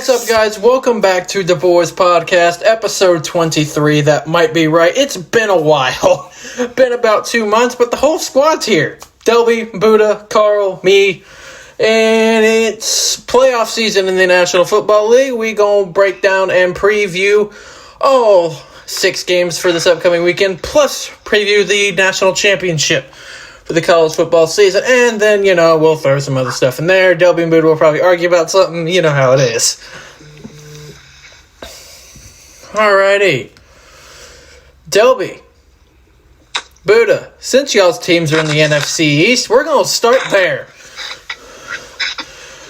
What's up, guys? Welcome back to the Boyz podcast, episode 23. That might be right. It's been a while. Been about 2 months, but the whole squad's here. Delby, Buddha, Carl, me, and it's playoff season in the National Football League. We gonna break down and preview all 6 games for this upcoming weekend, plus preview the national championship for the college football season, and then, we'll throw some other stuff in there. Delby and Buddha will probably argue about something. You know how it is. Alrighty. Delby, Buddha, since y'all's teams are in the NFC East, we're going to start there.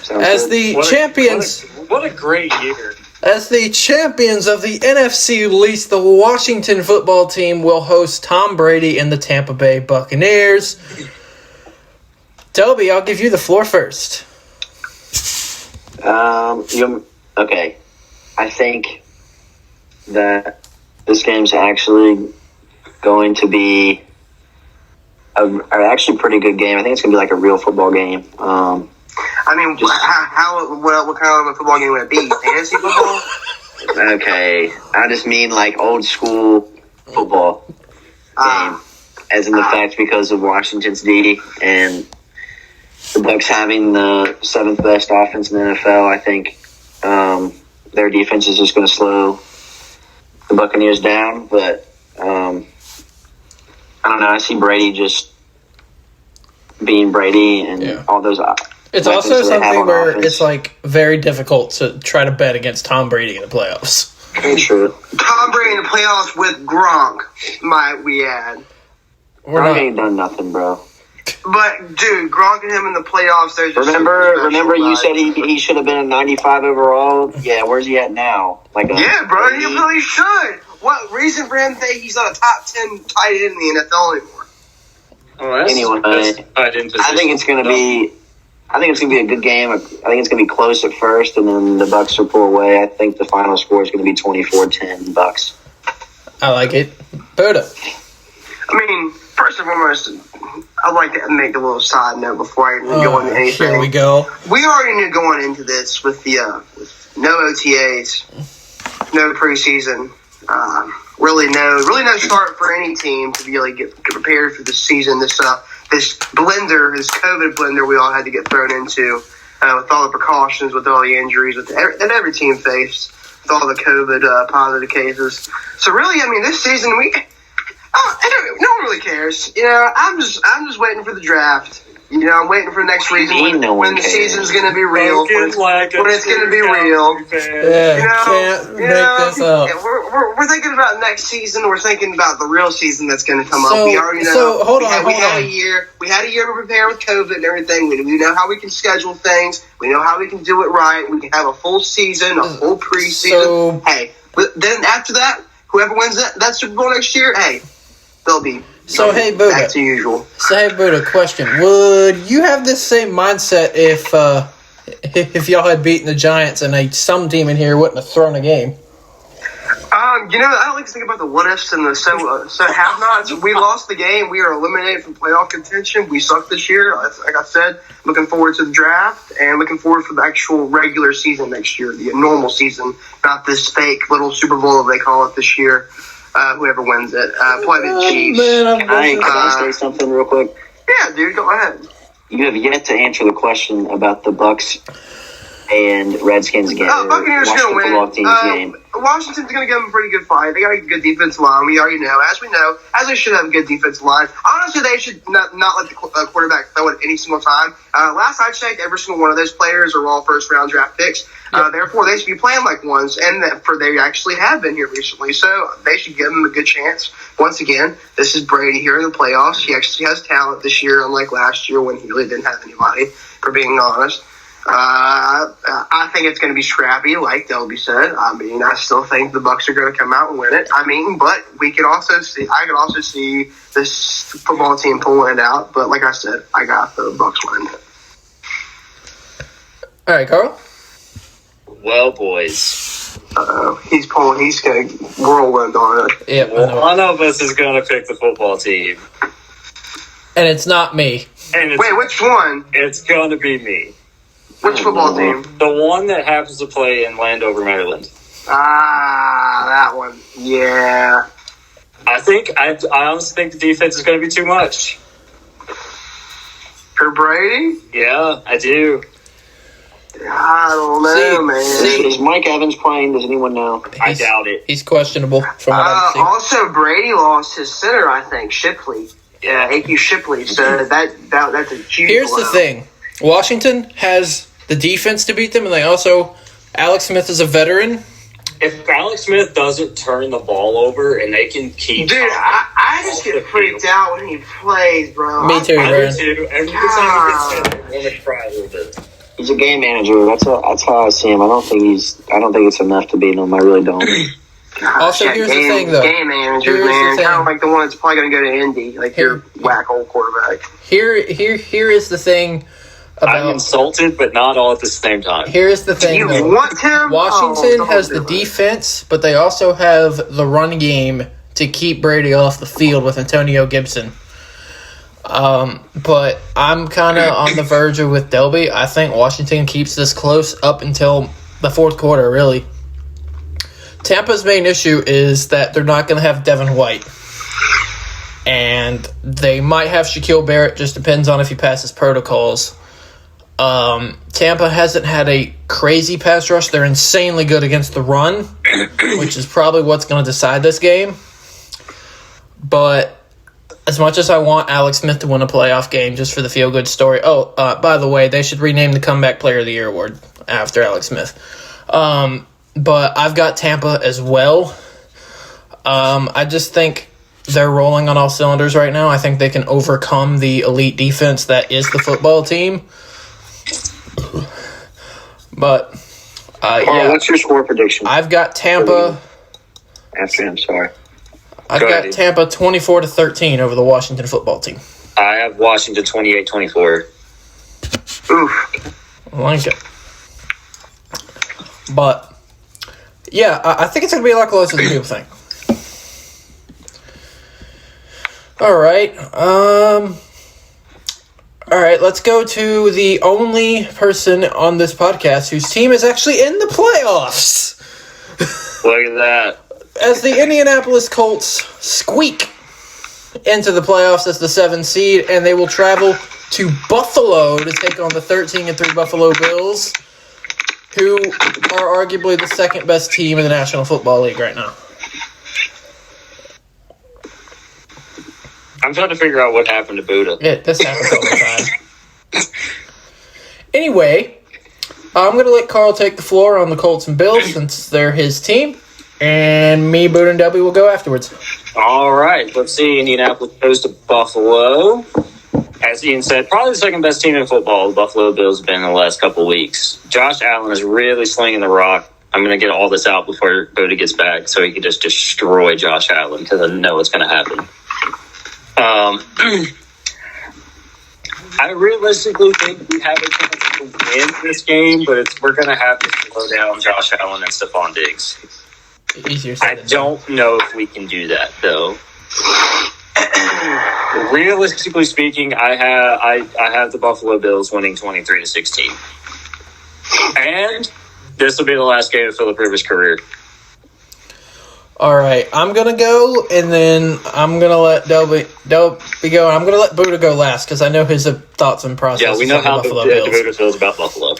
As the champions... What a great year. As the champions of the NFC East, the Washington football team will host Tom Brady and the Tampa Bay Buccaneers. Delby, I'll give you the floor first. Okay. I think that this game's actually going to be an actually pretty good game. I think it's going to be like a real football game. What kind of a football game would it be? Fantasy football? Okay. I just mean like old school football game. As in the fact because of Washington's D and the Bucs having the 7th best offense in the NFL, I think their defense is just going to slow the Buccaneers down. But I don't know. I see Brady just being Brady and all those. It's also something where it's like very difficult to try to bet against Tom Brady in the playoffs. True. Tom Brady in the playoffs with Gronk, might we add. Gronk ain't done nothing, bro. But, dude, Gronk and him in the playoffs, there's just Remember you said he should have been a 95 overall? Yeah, where's he at now? Yeah, bro, he really should. What reason for him to think he's not a top 10 tight end in the NFL anymore? Anyway, I think it's going to be... I think it's going to be a good game. I think it's going to be close at first, and then the Bucs will pull away. I think the final score is going to be 24-10 Bucs. I like it. Buddha. First and foremost, I'd like to make a little side note before I even go into anything. Here we go. We already knew going into this with the with no OTAs, no preseason, really no start for any team to really get prepared for the season. This COVID blender we all had to get thrown into with all the precautions, with all the injuries that every team faced, with all the COVID positive cases. So really, this season no one really cares. I'm just waiting for the draft. I'm waiting for next season when the season's going to be real. When it's going to be real. Can't make this up. We're thinking about next season. We're thinking about the real season that's going to come up. We already know. So, hold on. We had a year to prepare with COVID and everything. We know how we can schedule things. We know how we can do it right. We can have a full season, a full preseason. Then after that, whoever wins that Super Bowl next year, they'll be Buddha, back to usual. Buddha, question. Would you have this same mindset if y'all had beaten the Giants and some team in here wouldn't have thrown a game? I don't like to think about the what-ifs and the so have-nots. We lost the game. We are eliminated from playoff contention. We suck this year. Like I said, looking forward to the draft and looking forward for the actual regular season next year, the normal season, not this fake little Super Bowl they call it this year. Whoever wins it. Probably the Chiefs. Can I say something real quick? Yeah, dude, go ahead. You have yet to answer the question about the Bucs and Redskins game. Buccaneers going to win. Game. Washington's going to give them a pretty good fight. They got a good defensive line. We already know. As they should have a good defensive line. Honestly, they should not let the quarterback throw it any single time. Last I checked, every single one of those players are all first-round draft picks. Therefore, they should be playing like ones, and they actually have been here recently. So they should give them a good chance. Once again, this is Brady here in the playoffs. He actually has talent this year, unlike last year when he really didn't have anybody, for being honest. I think it's going to be scrappy, like Delby said. I still think the Bucs are going to come out and win it. But I could also see this football team pulling it out. But like I said, I got the Bucs winning it. All right, Carl. Well, boys. He's going to whirlwind on it. Yeah, one of us is going to pick the football team. And it's not me. Wait, which one? It's going to be me. Which football team? The one that happens to play in Landover, Maryland. That one. Yeah. I honestly think the defense is going to be too much. For Brady? Yeah, I do. I don't know, man. Is Mike Evans playing? Does anyone know? I doubt it. He's questionable from what I've seen. Also, Brady lost his center, I think, Shipley. Yeah, A.Q. Shipley. So that's a huge Here's blow. the thing. Washington has the defense to beat them, and they also... Alex Smith is a veteran. If Alex Smith doesn't turn the ball over and they can keep... Dude, I just get freaked out when he plays, bro. Me too, I Brian. do too. Every time he gets hit, I want to cry a little bit. He's a game manager. That's how I see him. I don't think it's enough to beat him. I really don't. Also, Yeah, here's the thing, though. Game manager, Here's the man. thing. Kind of like the one that's probably going to go to Indy. Like your whack old quarterback. Here is the thing I'm about... insulted, but not all at the same time. Here is the thing, You though. want him? Washington don't has do the it. defense, but they also have the run game to keep Brady off the field with Antonio Gibson. But I'm kind of on the verge of with Delby. I think Washington keeps this close up until the fourth quarter, really. Tampa's main issue is that they're not going to have Devin White. And they might have Shaquille Barrett, just depends on if he passes protocols. Tampa hasn't had a crazy pass rush. They're insanely good against the run, which is probably what's going to decide this game. But as much as I want Alex Smith to win a playoff game just for the feel-good story. Oh, by the way, they should rename the Comeback Player of the Year award after Alex Smith. But I've got Tampa as well. I just think they're rolling on all cylinders right now. I think they can overcome the elite defense that is the football team. But, Carl, yeah, what's your score prediction? I've got Tampa. After him, sorry. I've Go got ahead. Tampa 24-13 over the Washington football team. I have Washington 28-24. Oof. I like it. But, yeah, I think it's going to be a lot closer than people think. All right. All right, let's go to the only person on this podcast whose team is actually in the playoffs. Look at that. As the Indianapolis Colts squeak into the playoffs as the 7th seed, and they will travel to Buffalo to take on the 13-3 Buffalo Bills, who are arguably the second best team in the National Football League right now. I'm trying to figure out what happened to Buddha. Yeah, this happens all the time. Anyway, I'm going to let Carl take the floor on the Colts and Bills since they're his team. And me, Boone, and Delby will go afterwards. All right, let's see. Indianapolis goes to Buffalo. As Ian said, probably the second best team in football. The Buffalo Bills have been in the last couple of weeks. Josh Allen is really slinging the rock. I'm going to get all this out before Boda gets back so he can just destroy Josh Allen because I know it's going to happen. I realistically think we have a chance to win this game, but we're going to have to slow down Josh Allen and Stephon Diggs. Easier said I than done. don't know if we can do that, though. Realistically speaking, I have the Buffalo Bills winning 23-16, and this will be the last game of Phillip Rivers' career. All right, I'm going to go, and then I'm going to let Delby go, and I'm going to let Buddha go last because I know his thoughts and processes Yeah, we know on the how Buffalo the Bills. Buddha feels about Buffalo.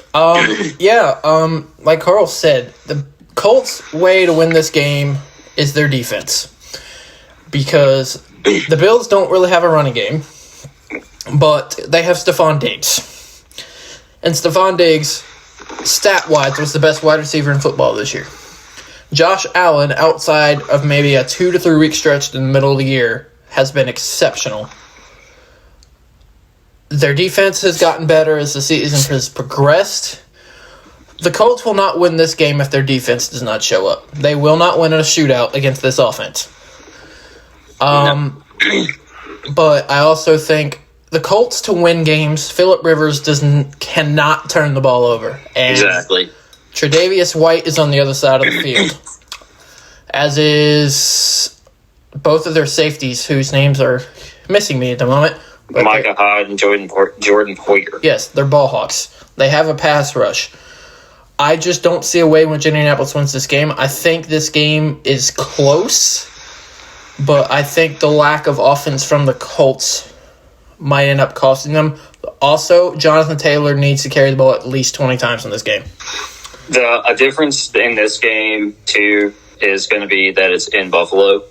Like Carl said, the Colts' way to win this game is their defense because the Bills don't really have a running game, but they have Stephon Diggs. And Stephon Diggs, stat-wise, was the best wide receiver in football this year. Josh Allen, outside of maybe a 2 to 3 week stretch in the middle of the year, has been exceptional. Their defense has gotten better as the season has progressed. The Colts will not win this game if their defense does not show up. They will not win in a shootout against this offense. But I also think the Colts to win games, Phillip Rivers cannot turn the ball over. And Exactly. Tre'Davious White is on the other side of the field, as is both of their safeties, whose names are missing me at the moment. But Micah Hyde and Jordan Poyer. yes, they're ball hawks. They have a pass rush. I just don't see a way in which Indianapolis wins this game. I think this game is close, but I think the lack of offense from the Colts might end up costing them. Also, Jonathan Taylor needs to carry the ball at least 20 times in this game. A difference in this game, too, is going to be that it's in Buffalo.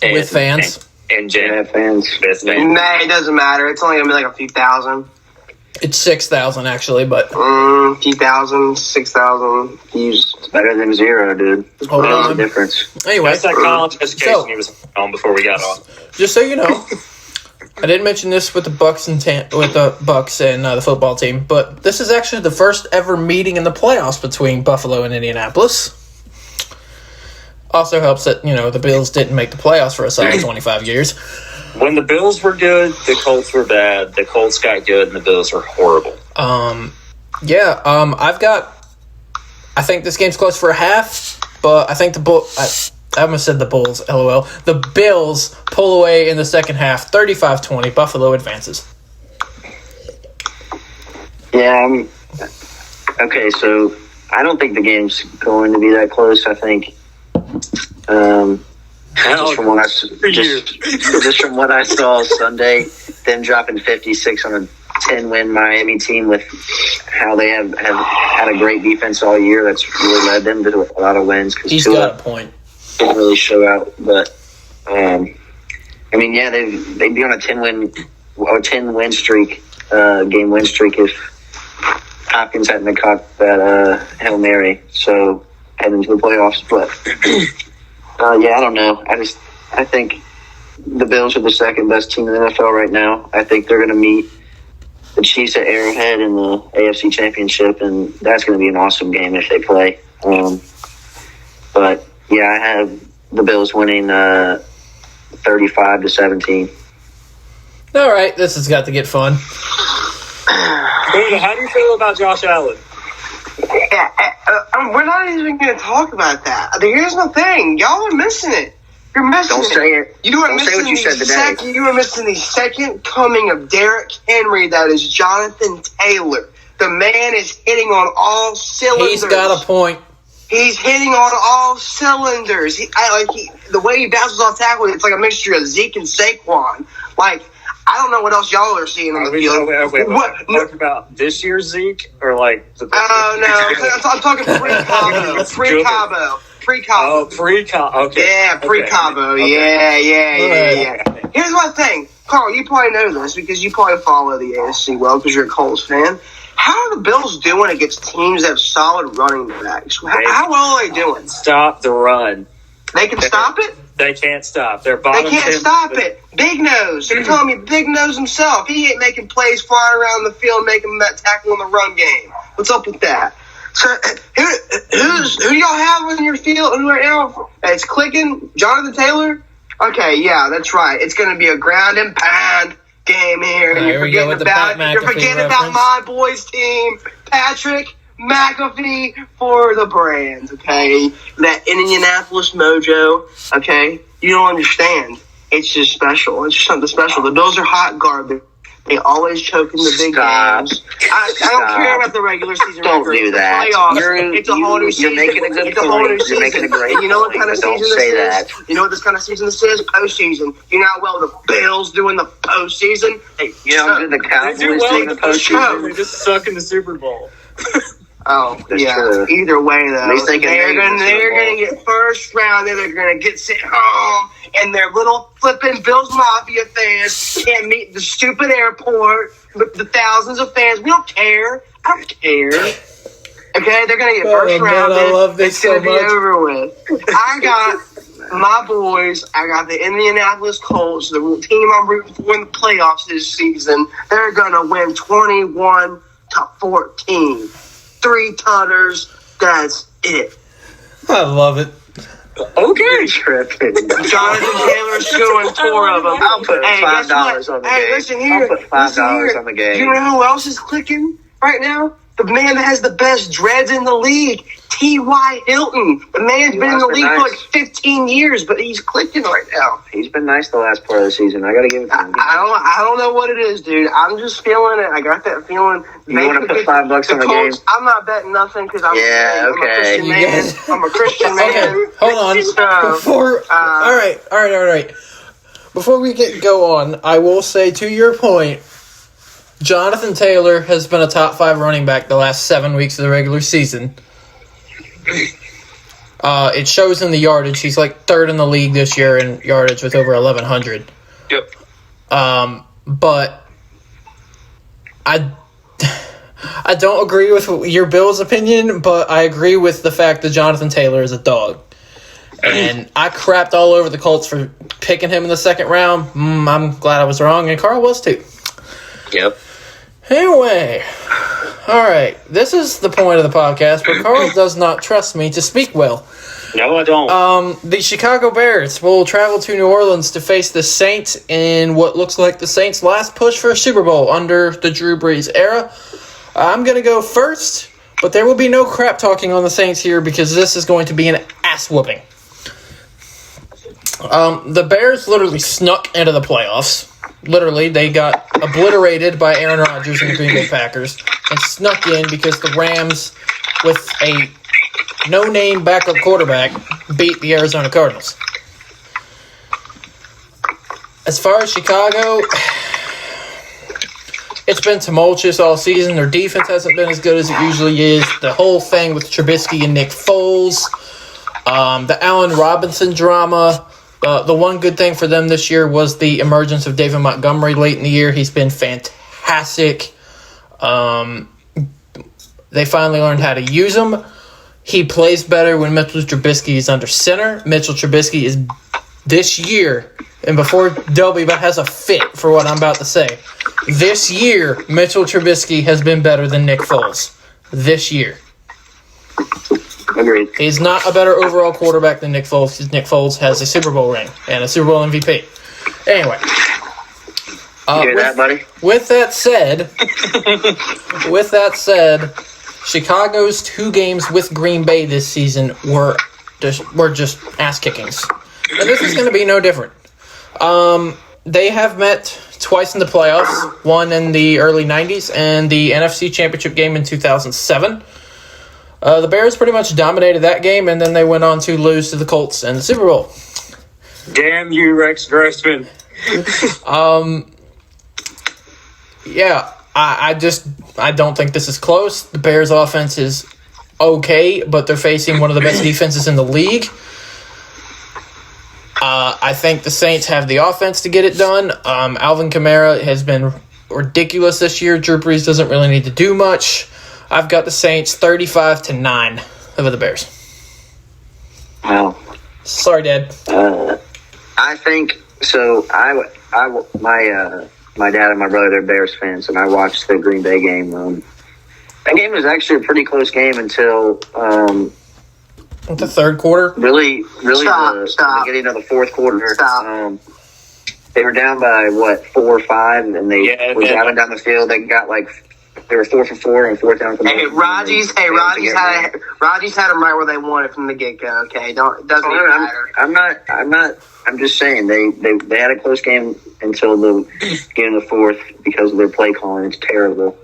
With fans. And fans. With fans. Nah, it doesn't matter. It's only going to be like a few thousand. It's 6,000, actually, but... few thousand, 6,000 views. It's better than 0, dude. Hold There's on. a difference. Anyway, That's that college education So- he was on before we got on. just so you know, I didn't mention this with the Bucks and the football team, but this is actually the first ever meeting in the playoffs between Buffalo and Indianapolis. Also helps that, the Bills didn't make the playoffs for a solid 25 years. When the Bills were good, the Colts were bad. The Colts got good, and the Bills were horrible. I think this game's close for a half, but I think I almost said the Bulls, LOL. The Bills pull away in the second half, 35-20. Buffalo advances. Yeah, okay, so I don't think the game's going to be that close. I think just from what I saw Sunday, them dropping 56 on a 10-win Miami team with how they have had a great defense all year. That's really led them to a lot of wins. He's got a point. Didn't really show out, but they'd be on a 10-win streak, game win streak if Hopkins hadn't caught that Hail Mary. So heading to the playoffs, but I don't know. I think the Bills are the second best team in the NFL right now. I think they're going to meet the Chiefs at Arrowhead in the AFC Championship, and that's going to be an awesome game if they play. But yeah, I have the Bills winning 35-17. All right, this has got to get fun. How do you feel about Josh Allen? Yeah, we're not even going to talk about that. Here's the thing. Y'all are missing it. You're missing Don't say it. You are Don't say missing what you said today. You are missing the second coming of Derrick Henry. That is Jonathan Taylor. The man is hitting on all cylinders. He's got a point. He's hitting on all cylinders. The way he bounces off tackle, it's like a mixture of Zeke and Saquon. Like, I don't know what else y'all are seeing on the field. Wait, talking about this year's Zeke or like the? Oh no, I'm talking pre-Cabo. Pre-Cabo. Oh, pre-Cabo. Okay. Yeah, pre-Cabo. Okay. Yeah. Here's my thing, Carl. You probably know this because you probably follow the AFC well because you're a Colts fan. How are the Bills doing against teams that have solid running backs? How well are they doing? Stop the run. They can stop it? They can't stop. They're They bottom can't 10. stop it. Big Nose. You're telling me Big Nose himself. He ain't making plays flying around the field, making that tackle in the run game. What's up with that? So, who y'all have in your field right now? It's clicking. Jonathan Taylor? Okay, yeah, that's right. It's going to be a ground and pound game here. And you're forgetting about my boys team, Patrick McAfee for the Brands, okay? That Indianapolis mojo, okay? You don't understand. It's just special. It's just something special. The Bills are hot garbage. They always choke in the big games. I don't care about the regular season. Don't do that. It's a whole new season. You're making a good It's a whole new point. season. You're making a great You know what kind of point, season but don't this say is? You know what this kind of season this is? Postseason. You know how well the Bills do in the postseason? You know how good the Cowboys do in the postseason? They just suck in the Super Bowl. Oh, That's yeah. true. Either way, though, At least they can they're make it to the Super going to Bowl. get first round. They're going to get sent home, and their little flipping Bills Mafia fans can't meet the stupid airport with the thousands of fans. We don't care. I don't care. Okay, they're going to get first round. I love this it's going to so be much. over with. I got my boys. I got the Indianapolis Colts, the team I'm rooting for in the playoffs this season. They're going to win 21-14. 3 tunners. That's it. I love it. Okay. Tripping. Jonathan Taylor's scoring 4 of them. I'll put $5 on the game. Listen here. I'll put $5 on the game. You know who else is clicking right now? The man that has the best dreads in the league, T.Y. Hilton. The man's been in the league for nice. like 15 years, but he's clicking right now. He's been nice the last part of the season. I got to give it to him. I don't know what it is, dude. I'm just feeling it. I got that feeling. You want to put $5 on the game? I'm not betting nothing because I'm Yeah, I'm a okay. Christian man. I'm a Christian man. Okay, hold on. All right. Before we go on, I will say, to your point, Jonathan Taylor has been a top 5 running back the last 7 weeks of the regular season. It shows in the yardage. He's like 3rd in the league this year in yardage with over 1,100. Yep. But I don't agree with your Bill's opinion, but I agree with the fact that Jonathan Taylor is a dog. And I crapped all over the Colts for picking him in the 2nd round. I'm glad I was wrong, and Carl was too. Yep. Anyway, all right. This is the point of the podcast, but Carl does not trust me to speak well. No, I don't. The Chicago Bears will travel to New Orleans to face the Saints in what looks like the Saints' last push for a Super Bowl under the Drew Brees era. I'm going to go first, but there will be no crap talking on the Saints here because this is going to be an ass whooping. The Bears literally snuck into the playoffs. Literally, they got obliterated by Aaron Rodgers and the Green Bay Packers and snuck in because the Rams, with a no-name backup quarterback, beat the Arizona Cardinals. As far as Chicago, it's been tumultuous all season. Their defense hasn't been as good as it usually is. The whole thing with Trubisky and Nick Foles, the Allen Robinson drama. The one good thing for them this year was the emergence of David Montgomery late in the year. He's been fantastic. They finally learned how to use him. He plays better when Mitchell Trubisky is under center. Mitchell Trubisky is this year, and before Delby has a fit for what I'm about to say, this year Mitchell Trubisky has been better than Nick Foles. This year. Agreed. He's not a better overall quarterback than Nick Foles because Nick Foles has a Super Bowl ring and a Super Bowl MVP. Anyway. Hear that, buddy? With that said, Chicago's 2 games with Green Bay this season were just ass kickings. And this is going to be no different. They have met twice in the playoffs, one in the early 90s and the NFC Championship game in 2007. The Bears pretty much dominated that game, and then they went on to lose to the Colts in the Super Bowl. Damn you, Rex Grossman. Yeah, I don't think this is close. The Bears' offense is okay, but they're facing one of the best defenses in the league. I think the Saints have the offense to get it done. Alvin Kamara has been ridiculous this year. Drew Brees doesn't really need to do much. I've got the Saints 35-9 over the Bears. Wow. Sorry, Dad. I think so. My dad and my brother, they're Bears fans, and I watched the Green Bay game. That game was actually a pretty close game until The 3rd quarter. really Stop. the beginning of the 4th quarter. Stop. They were down by 4 or 5, and they were driving down the field. They got they were 4 for 4 on 4th down. Raji's had them right where they wanted from the get go. Okay, it doesn't even matter. I'm just saying they had a close game until the beginning of the 4th because of their play calling. It's terrible.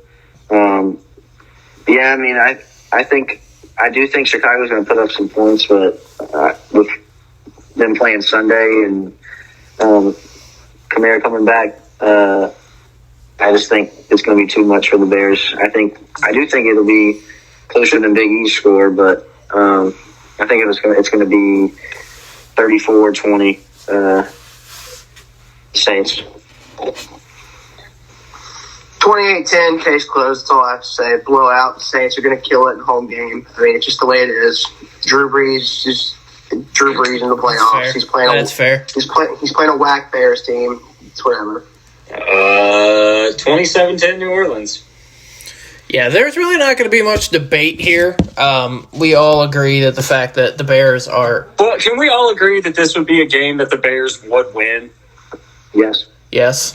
Yeah, I mean, I do think Chicago's going to put up some points, but with them playing Sunday and Kamara coming back, I just think it's going to be too much for the Bears. I do think it'll be closer than Big E's score, but I think it's going to be 34-20 Saints. 28-10, case closed. That's all I have to say. Blowout. The Saints are going to kill it in home game. I mean, it's just the way it is. Drew Brees in the playoffs. That's fair. He's playing a whack Bears team. It's whatever. 27-10 New Orleans. Yeah, there's really not going to be much debate here. We all agree that the fact that the Bears are... Well, can we all agree that this would be a game that the Bears would win? Yes. Yes.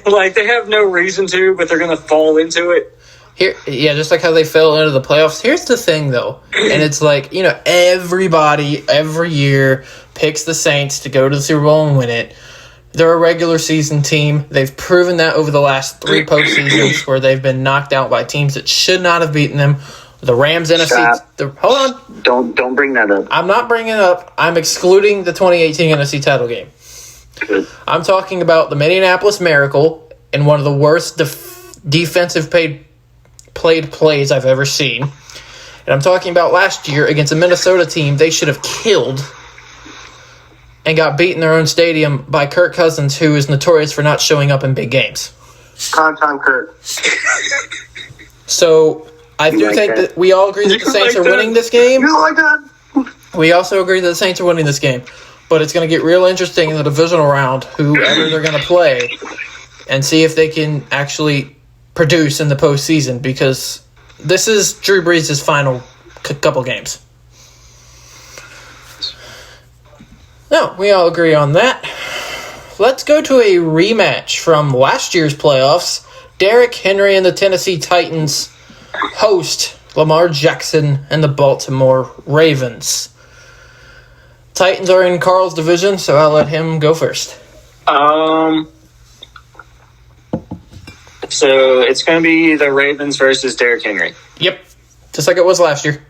Like they have no reason to, but they're going to fall into it. Just like how they fell into the playoffs. Here's the thing, though, and it's like, everybody every year picks the Saints to go to the Super Bowl and win it. They're a regular season team. They've proven that over the last 3 postseasons where they've been knocked out by teams that should not have beaten them. The Rams NFC. Hold on. Don't bring that up. I'm not bringing it up. I'm excluding the 2018 NFC title game. Good. I'm talking about the Minneapolis Miracle in one of the worst defensive played plays I've ever seen. And I'm talking about last year against a Minnesota team they should have killed and got beat in their own stadium by Kirk Cousins, who is notorious for not showing up in big games. Time Kirk. So I do think that we all agree that the Saints are winning this game. You like that? We also agree that the Saints are winning this game. But it's going to get real interesting in the divisional round, whoever they're going to play, and see if they can actually produce in the postseason, because this is Drew Brees' final couple games. No, we all agree on that. Let's go to a rematch from last year's playoffs. Derrick Henry and the Tennessee Titans host Lamar Jackson and the Baltimore Ravens. Titans are in Carl's division, so I'll let him go first. So it's going to be the Ravens versus Derrick Henry. Yep, just like it was last year.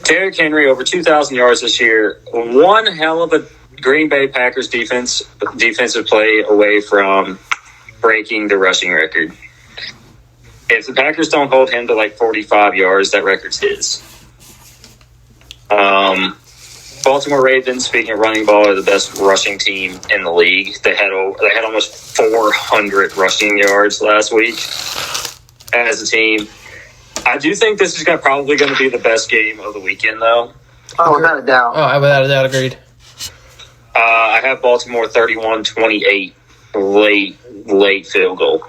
Derrick Henry over 2,000 yards this year. One hell of a Green Bay Packers defensive play away from breaking the rushing record. If the Packers don't hold him to like 45 yards, that record's his. Baltimore Ravens, speaking of running ball, are the best rushing team in the league. They had almost 400 rushing yards last week as a team. I do think this is probably going to be the best game of the weekend, though. Oh, without a doubt. Oh, I without a doubt agreed. I have Baltimore 31-28, late field goal.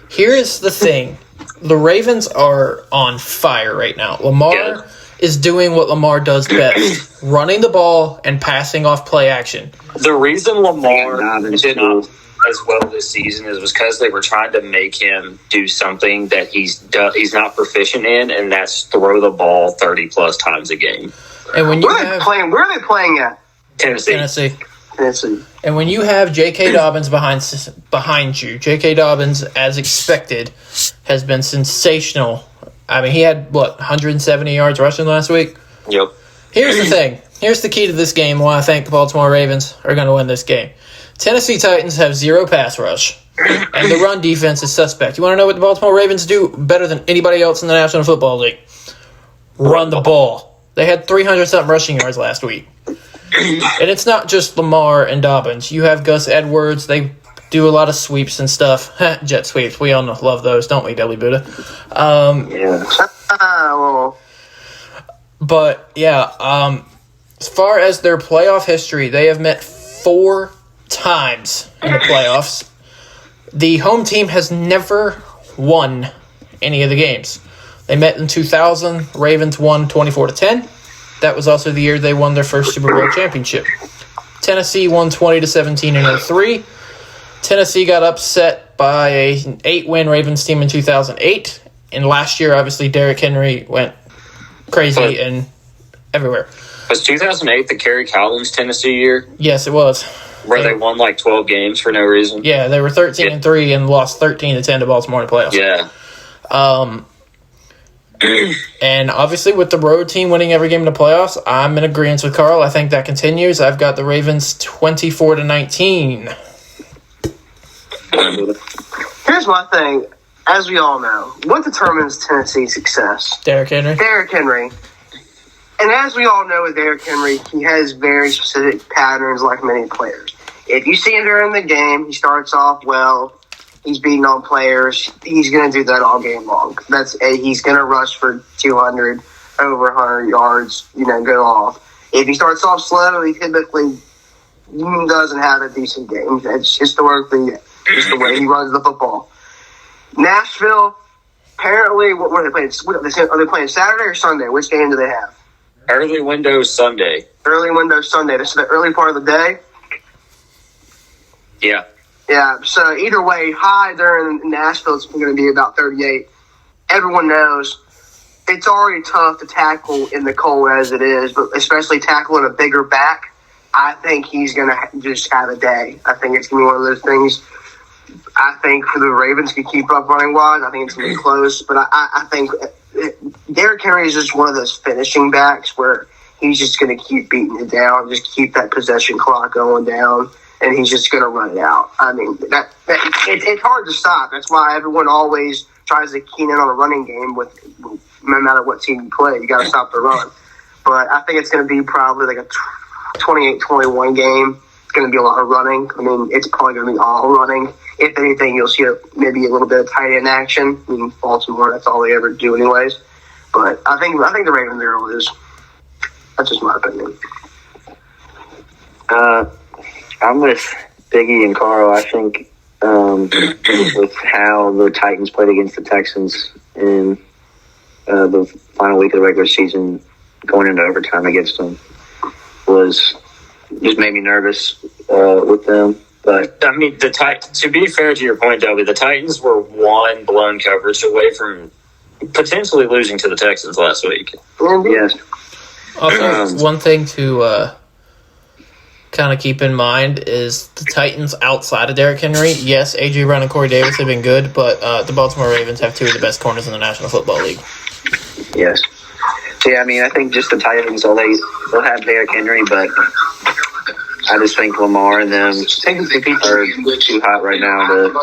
Here's the thing. The Ravens are on fire right now. Lamar is doing what Lamar does best, running the ball and passing off play action. The reason Lamar did not as well this season was because they were trying to make him do something that he's not proficient in, and that's throw the ball 30-plus times a game. And when Where are they playing at? Tennessee. And when you have J.K. Dobbins behind you, J.K. Dobbins, as expected, has been sensational. I mean, he had, 170 yards rushing last week? Yep. Here's the thing. Here's the key to this game, why I think the Baltimore Ravens are going to win this game. Tennessee Titans have 0 pass rush, and the run defense is suspect. You want to know what the Baltimore Ravens do better than anybody else in the National Football League? Run the ball. They had 300-something rushing yards last week. And it's not just Lamar and Dobbins. You have Gus Edwards. They do a lot of sweeps and stuff. Jet sweeps. We all love those, don't we, Deli Buddha? But, as far as their playoff history, they have met 4 times in the playoffs. The home team has never won any of the games. They met in 2000. Ravens won 24-10. That was also the year they won their first Super Bowl championship. Tennessee won 20-17 in 03. Tennessee got upset by an 8-win Ravens team in 2008. And last year, obviously, Derrick Henry went crazy and everywhere. Was 2008 the Kerry Collins Tennessee year? Yes, it was. Where they won 12 games for no reason? Yeah, they were 13-3 and lost 13-10 to Baltimore in the playoffs. Yeah. And obviously, with the road team winning every game in the playoffs, I'm in agreement with Carl. I think that continues. I've got the Ravens 24-19. Here's my thing. As we all know, what determines Tennessee's success? Derrick Henry. Derrick Henry. And as we all know with Derrick Henry, he has very specific patterns like many players. If you see him during the game, he starts off well. He's beating on players. He's going to do that all game long. He's going to rush for 200, over 100 yards, go off. If he starts off slow, he typically doesn't have a decent game. That's historically just the way he runs the football. Nashville, apparently, what are they playing? Are they playing Saturday or Sunday? Which game do they have? Early window Sunday. Early window Sunday. This is the early part of the day. Yeah. Yeah, so either way, high there in Nashville is going to be about 38. Everyone knows it's already tough to tackle in the cold as it is, but especially tackling a bigger back, I think he's going to just have a day. I think it's going to be one of those things. I think for the Ravens can keep up running wise. I think it's going to be close, but I think Derrick Henry is just one of those finishing backs where he's just going to keep beating it down, just keep that possession clock going down, and he's just going to run it out. I mean, it's hard to stop. That's why everyone always tries to keen in on a running game with no matter what team you play. You got to stop the run. But I think it's going to be probably like a 28-21 game. It's going to be a lot of running. I mean, it's probably going to be all running. If anything, you'll see maybe a little bit of tight end action. I mean, Baltimore, that's all they ever do anyways. But I think the Ravens are going to lose. That's just my opinion. I'm with Biggie and Carl. I think with how the Titans played against the Texans in the final week of the regular season, going into overtime against them was just made me nervous with them. But I mean, to be fair to your point, Dobie, the Titans were one blown coverage away from potentially losing to the Texans last week. yes, Also, one thing to kind of keep in mind is the Titans outside of Derrick Henry. Yes, A.J. Brown and Corey Davis have been good, but the Baltimore Ravens have two of the best corners in the National Football League. yes. So, yeah, I mean, I think just the Titans, they'll have Derrick Henry, but I just think Lamar and them are too hot right now to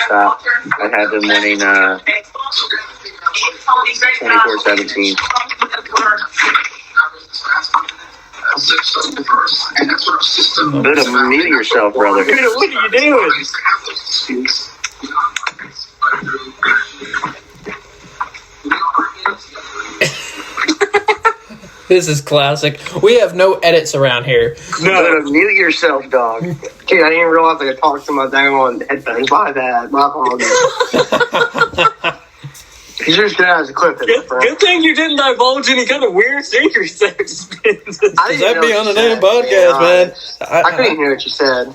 stop. I'd have them winning 24-17. Buddha, mute yourself, brother. Buddha, what are you doing? This is classic. We have no edits around here. No, mute yourself, dog. Dude, I didn't even realize I could talk to my dang on headphones. My bad. My apologies. You should just get out as a clip. Good thing you didn't divulge any kind of weird secrets. Does that be on the name podcast, man? I couldn't hear what you said.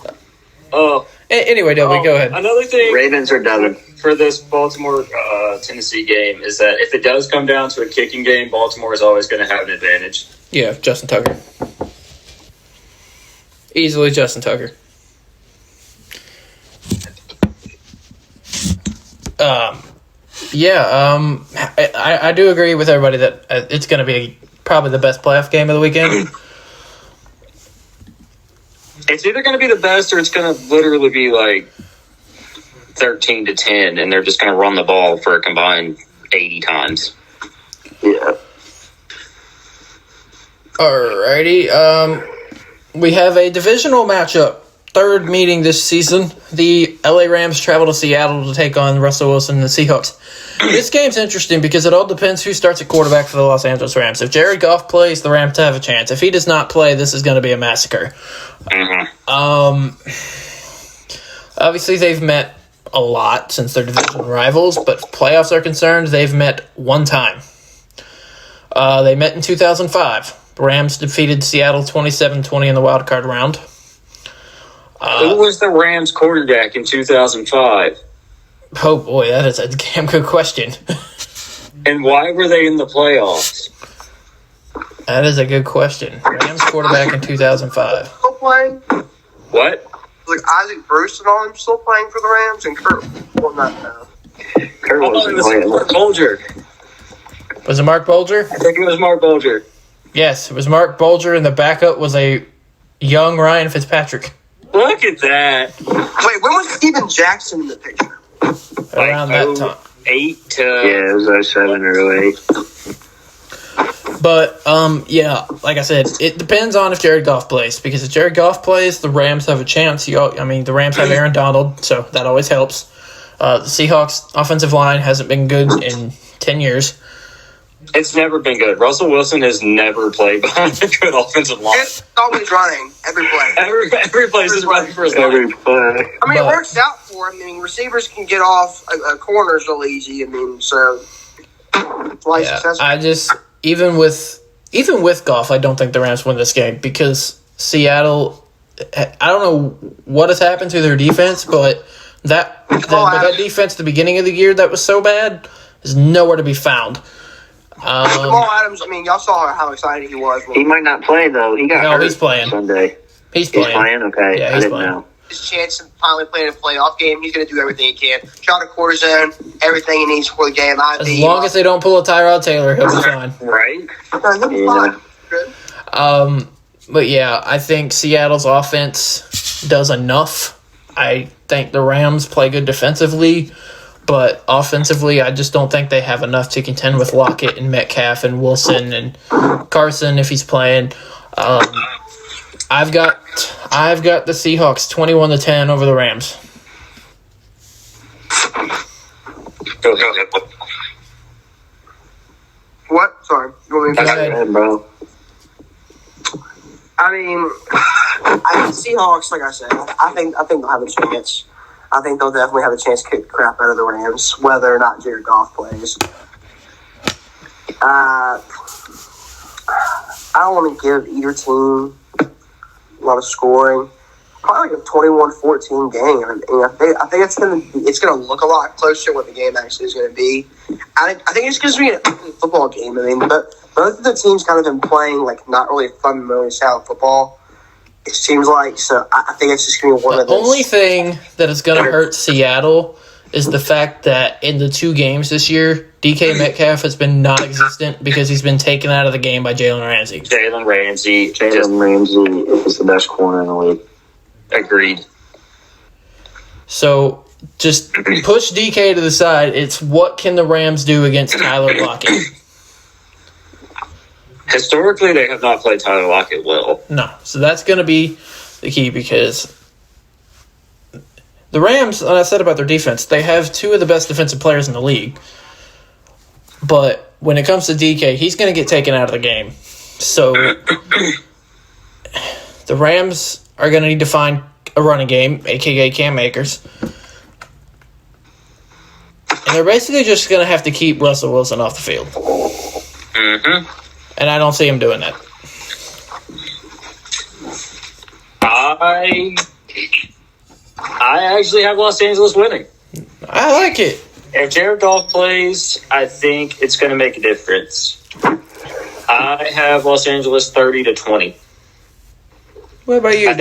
Oh. Anyway, Dobie, go ahead. Another thing Ravens are done. for this Baltimore-Tennessee game is that if it does come down to a kicking game, Baltimore is always going to have an advantage. Yeah, Justin Tucker. Easily Justin Tucker. I do agree with everybody that it's going to be probably the best playoff game of the weekend. It's either going to be the best or it's going to literally be like 13-10, and they're just going to run the ball for a combined 80 times. Yeah. Alrighty. We have a divisional matchup. Third meeting this season. The LA Rams travel to Seattle to take on Russell Wilson and the Seahawks. This game's interesting because it all depends who starts at quarterback for the Los Angeles Rams. If Jared Goff plays, the Rams have a chance. If he does not play, this is going to be a massacre. Obviously, they've met a lot since they're division rivals, but if playoffs are concerned, they've met one time. They met in 2005. The Rams defeated Seattle 27-20 in the wild card round. Who was the Rams quarterback in 2005? Oh boy, that is a damn good question. And why were they in the playoffs? That is a good question. Rams quarterback in 2005. Still playing? What? Like Isaac Bruce and all them still playing for the Rams, and Kurt. Well, not now. Kurt Oh, it wasn't was playing. Mark Bolger. Was it Mark Bolger? I think it was Mark Bolger. Yes, it was Mark Bolger, and the backup was a young Ryan Fitzpatrick. Look at that. Wait, when was Steven Jackson in the picture? Around that time. 8 to... Yeah, it was 07 or 08. But, like I said, it depends on if Jared Goff plays. Because if Jared Goff plays, the Rams have a chance. The Rams have Aaron Donald, so that always helps. The Seahawks' offensive line hasn't been good in 10 years. It's never been good. Russell Wilson has never played behind a good offensive line. It's always running every play. Every place is running for his life. Every play. I mean, it works out for him. I mean, receivers can get off corners real easy. I mean, so it's why he's successful. Even with Goff, I don't think the Rams win this game because Seattle I don't know what has happened to their defense, but that defense at the beginning of the year that was so bad is nowhere to be found. Jamal Adams, I mean, y'all saw how excited he was. He might not play, though. He got hurt he's playing. Sunday. He's playing. Okay. Yeah, I didn't know. His chance to finally play in a playoff game. He's going to do everything he can. Shot a cortisone, everything he needs for the game. As long as they don't pull a Tyrod Taylor, he'll be fine. Right? He'll be fine. Good. But yeah, I think Seattle's offense does enough. I think the Rams play good defensively, but offensively, I just don't think they have enough to contend with Lockett and Metcalf and Wilson and Carson if he's playing. I've got the Seahawks 21-10 over the Rams. Go ahead. What? Sorry. You want me to Go ahead. Go ahead, bro. I mean, Seahawks, like I said, I think they'll have a chance. I think they'll definitely have a chance to kick the crap out of the Rams, whether or not Jared Goff plays. I don't want to give either team a lot of scoring. Probably like a 21-14 game. I think it's gonna look a lot closer to what the game actually is gonna be. I think it's just gonna be a football game. I mean, but both of the teams kind of been playing like not really fundamentally sound football. It seems like, so I think it's just gonna be one of The those. only thing that is going to hurt Seattle is the fact that in the 2 games this year, DK Metcalf has been non-existent because he's been taken out of the game by Jalen Ramsey. Jalen Ramsey is the best corner in the league. agreed. So just push DK to the side. It's what can the Rams do against Tyler Lockett? Historically, they have not played Tyler Lockett well. No. So that's going to be the key because the Rams, and I said about their defense, they have 2 of the best defensive players in the league. But when it comes to DK, he's going to get taken out of the game. So the Rams are going to need to find a running game, a.k.a. Cam Akers. And they're basically just going to have to keep Russell Wilson off the field. Mm-hmm. And I don't see him doing that. I actually have Los Angeles winning. I like it. If Jared Goff plays, I think it's going to make a difference. I have Los Angeles 30-20. What about you, I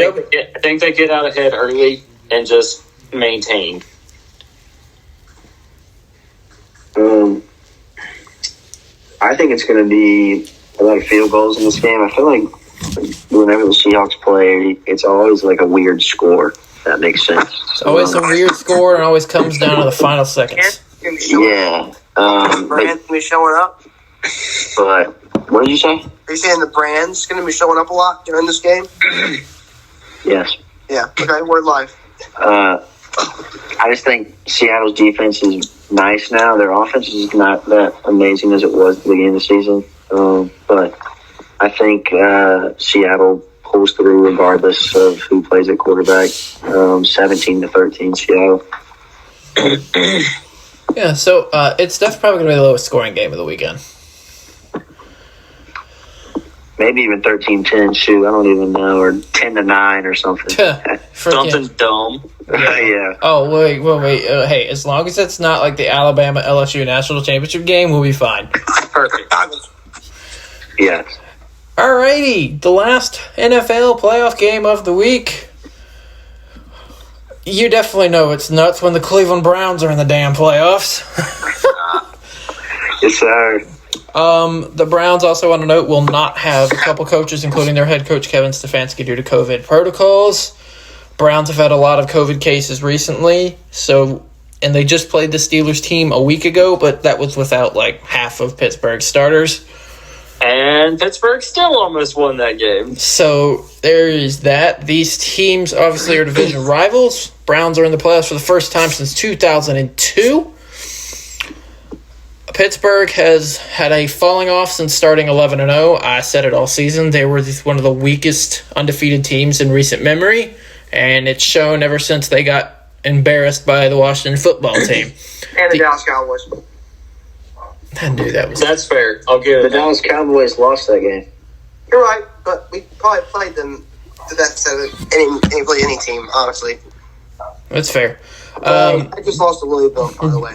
think they get out ahead early and just maintain. I think it's going to be a lot of field goals in this game. I feel like whenever the Seahawks play, it's always like a weird score. If that makes sense. It's always a weird score and always comes down to the final seconds. Yeah. Brand's going to be showing up. But what did you say? Are you saying the Brand's going to be showing up a lot during this game? Yes. Yeah. Okay. Word life. I just think Seattle's defense is nice now. Their offense is not that amazing as it was at the beginning of the season. But I think Seattle pulls through regardless of who plays at quarterback. 17-13 Seattle. Yeah, so it's definitely probably going to be the lowest scoring game of the weekend. Maybe even 13-10. Shoot, I don't even know. Or 10-9 or something. Something dumb. Yeah. Oh, wait. Hey, as long as it's not like the Alabama-LSU National Championship game, we'll be fine. Perfect. Yeah. Alrighty, the last NFL playoff game of the week. You definitely know it's nuts when the Cleveland Browns are in the damn playoffs. Yes, sir. The Browns, also on a note, will not have a couple coaches, including their head coach Kevin Stefanski, due to COVID protocols. Browns have had a lot of COVID cases recently, and they just played the Steelers team a week ago, but that was without like half of Pittsburgh's starters. And Pittsburgh still almost won that game. So there is that. These teams obviously are division rivals. Browns are in the playoffs for the first time since 2002. Pittsburgh has had a falling off since starting 11-0. I said it all season. They were one of the weakest undefeated teams in recent memory, and it's shown ever since they got embarrassed by the Washington football team. And the Dallas Cowboys. I knew that was... That's fair. I'll give The it that. Dallas Cowboys lost that game. You're right, but we probably played them That's really any team, honestly. That's fair. I just lost to Louisville, by the way.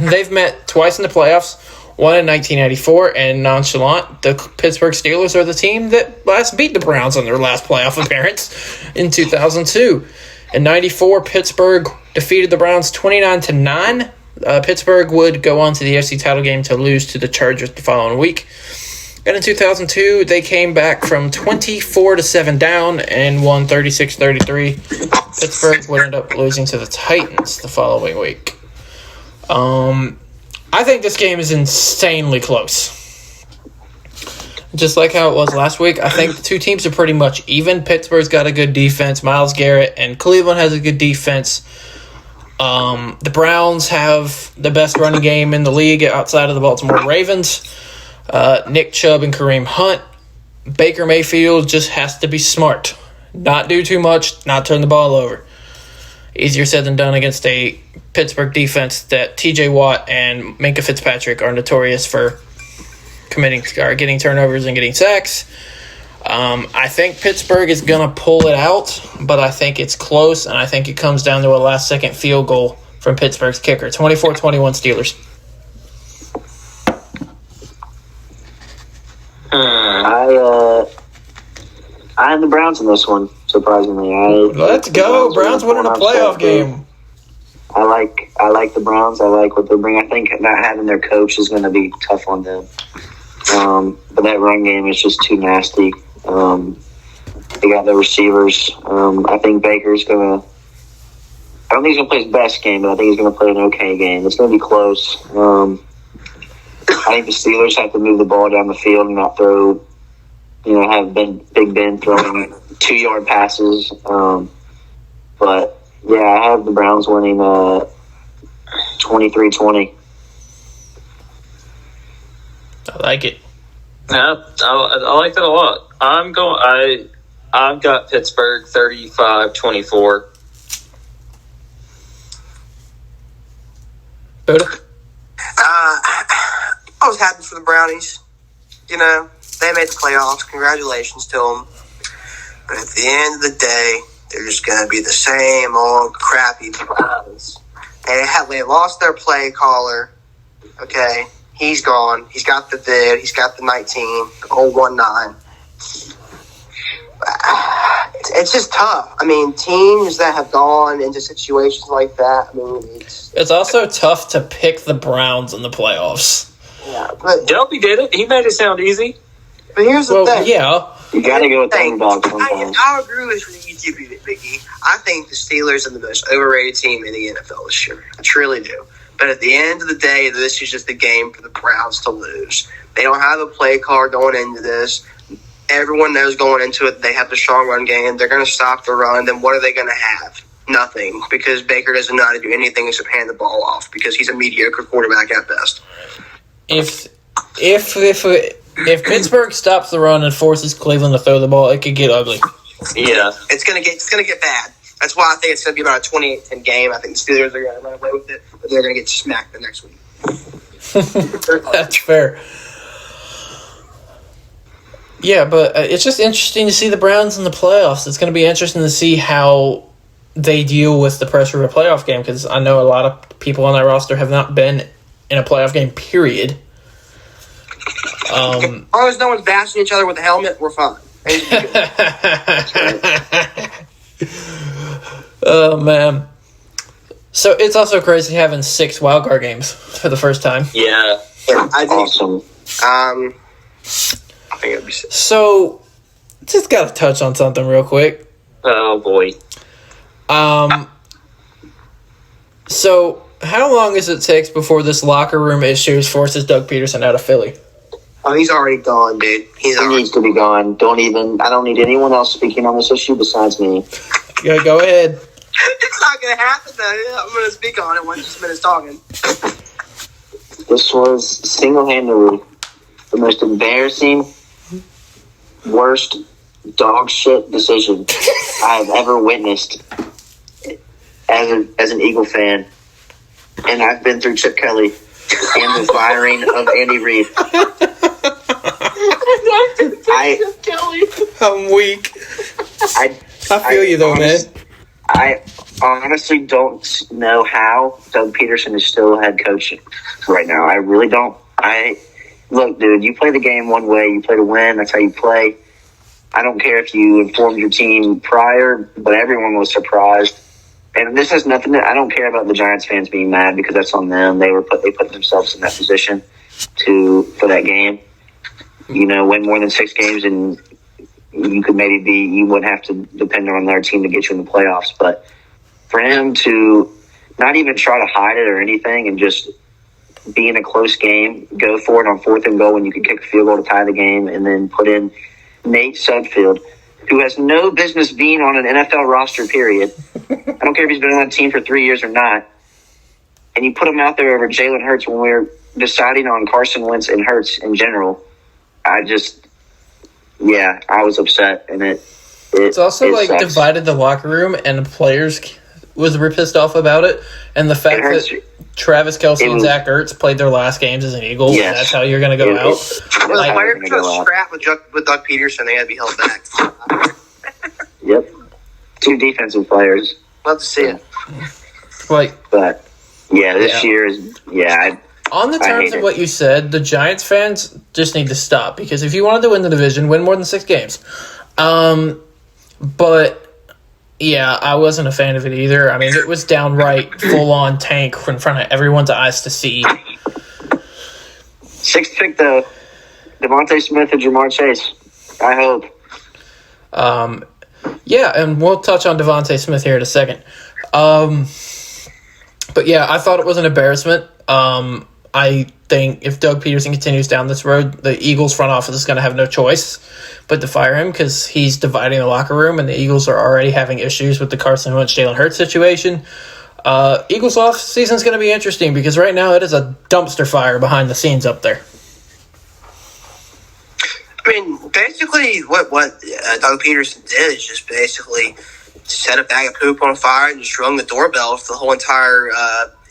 They've met twice in the playoffs, one in 1994, and nonchalant, the Pittsburgh Steelers are the team that last beat the Browns on their last playoff appearance in 2002. In 94, Pittsburgh defeated the Browns 29-9. Pittsburgh would go on to the AFC title game to lose to the Chargers the following week. And in 2002, they came back from 24-7 down and won 36-33. Pittsburgh would end up losing to the Titans the following week. I think this game is insanely close. Just like how it was last week, I think the two teams are pretty much even. Pittsburgh's got a good defense. Myles Garrett and Cleveland has a good defense. The Browns have the best running game in the league outside of the Baltimore Ravens. Nick Chubb and Kareem Hunt. Baker Mayfield just has to be smart. Not do too much, not turn the ball over. Easier said than done against a Pittsburgh defense that TJ Watt and Minkah Fitzpatrick are notorious for getting turnovers and getting sacks. I think Pittsburgh is going to pull it out, but I think it's close, and I think it comes down to a last-second field goal from Pittsburgh's kicker. 24-21 Steelers. I have the Browns in this one, surprisingly. Let's go. Browns winning a playoff game. I like the Browns. I like what they bring. I think not having their coach is going to be tough on them. But that run game is just too nasty. They got the receivers. I think Baker's going to – I don't think he's going to play his best game, but I think he's going to play an okay game. It's going to be close. I think the Steelers have to move the ball down the field and not throw – have Big Ben throwing 2-yard passes. But, yeah, I have the Browns winning 23-20. I like it. Yeah, I like that a lot. I've got Pittsburgh 35-24. Buddha? I was happy for the Brownies. They made the playoffs. Congratulations to them. But at the end of the day, they're just going to be the same old crappy Browns. And they lost their play caller. Okay, he's gone. He's got the bid. He's got the 19, 019. It's just tough. I mean, teams that have gone into situations like that, it's also tough to pick the Browns in the playoffs. Yeah, but Delpy did it. He made it sound easy. But here's the thing. Yeah. You got to go with the underdog sometimes. I agree with you, Biggie. I think the Steelers are the most overrated team in the NFL this year. I truly do. But at the end of the day, this is just a game for the Browns to lose. They don't have a play card going into this. Everyone knows going into it they have the strong run game. They're going to stop the run. Then what are they going to have? Nothing. Because Baker doesn't know how to do anything except hand the ball off because he's a mediocre quarterback at best. If Pittsburgh stops the run and forces Cleveland to throw the ball, it could get ugly. Yeah. It's gonna get bad. That's why I think it's gonna be about a 28-10 game. I think the Steelers are gonna run away with it, but they're gonna get smacked the next week. That's fair. Yeah, but it's just interesting to see the Browns in the playoffs. It's going to be interesting to see how they deal with the pressure of a playoff game because I know a lot of people on that roster have not been in a playoff game, period. As long as no one's bashing each other with a helmet, we're fine. Oh, man. So it's also crazy having 6 wildcard games for the first time. Yeah. I think Awesome. I think it'll be 6. So, just got to touch on something real quick. Oh, boy. So, how long does it take before this locker room issues forces Doug Peterson out of Philly? Oh, he's already gone, dude. He needs to be gone. I don't need anyone else speaking on this issue besides me. Yeah, go ahead. It's not going to happen, though. I'm going to speak on it once this minute's talking. This was single-handedly the most embarrassing, worst dog shit decision I have ever witnessed as an Eagle fan. And I've been through Chip Kelly and the firing of Andy Reid. I'm weak. I feel you though, man. I honestly don't know how Doug Peterson is still head coach right now. I really don't. Look, dude, you play the game one way. You play to win. That's how you play. I don't care if you informed your team prior, but everyone was surprised. And this has nothing to. I don't care about the Giants fans being mad because that's on them. They put themselves in that position for that game. Win more than 6 games, and you could you wouldn't have to depend on their team to get you in the playoffs. But for him to not even try to hide it or anything and just be in a close game, go for it on 4th and goal when you can kick a field goal to tie the game, and then put in Nate Sudfeld, who has no business being on an NFL roster, period. I don't care if he's been on the team for 3 years or not. And you put him out there over Jalen Hurts when we're deciding on Carson Wentz and Hurts in general. I was upset, and it's also sucks. divided the locker room, and the players were pissed off about it, and the fact that Travis Kelce and Zach Ertz played their last games as an Eagle, and that's how you're going to go out. Well, the players are going to scrap with Doug Peterson. They had to be held back. Yep. 2 defensive players. Love to see it. But this year is on the terms of what you said, the Giants fans just need to stop, because if you wanted to win the division, win more than 6 games. But yeah, I wasn't a fan of it either. I mean, it was downright full-on tank in front of everyone's eyes to see. 6th pick, though. Devontae Smith and Jamar Chase. I hope. Yeah, and we'll touch on Devontae Smith here in a second. But yeah, I thought it was an embarrassment. I think if Doug Peterson continues down this road, the Eagles front office is going to have no choice but to fire him, because he's dividing the locker room, and the Eagles are already having issues with the Carson Wentz, Jalen Hurts situation. Eagles off season is going to be interesting, because right now it is a dumpster fire behind the scenes up there. I mean, basically, what Doug Peterson did is just basically set a bag of poop on fire and just rung the doorbell for the whole entire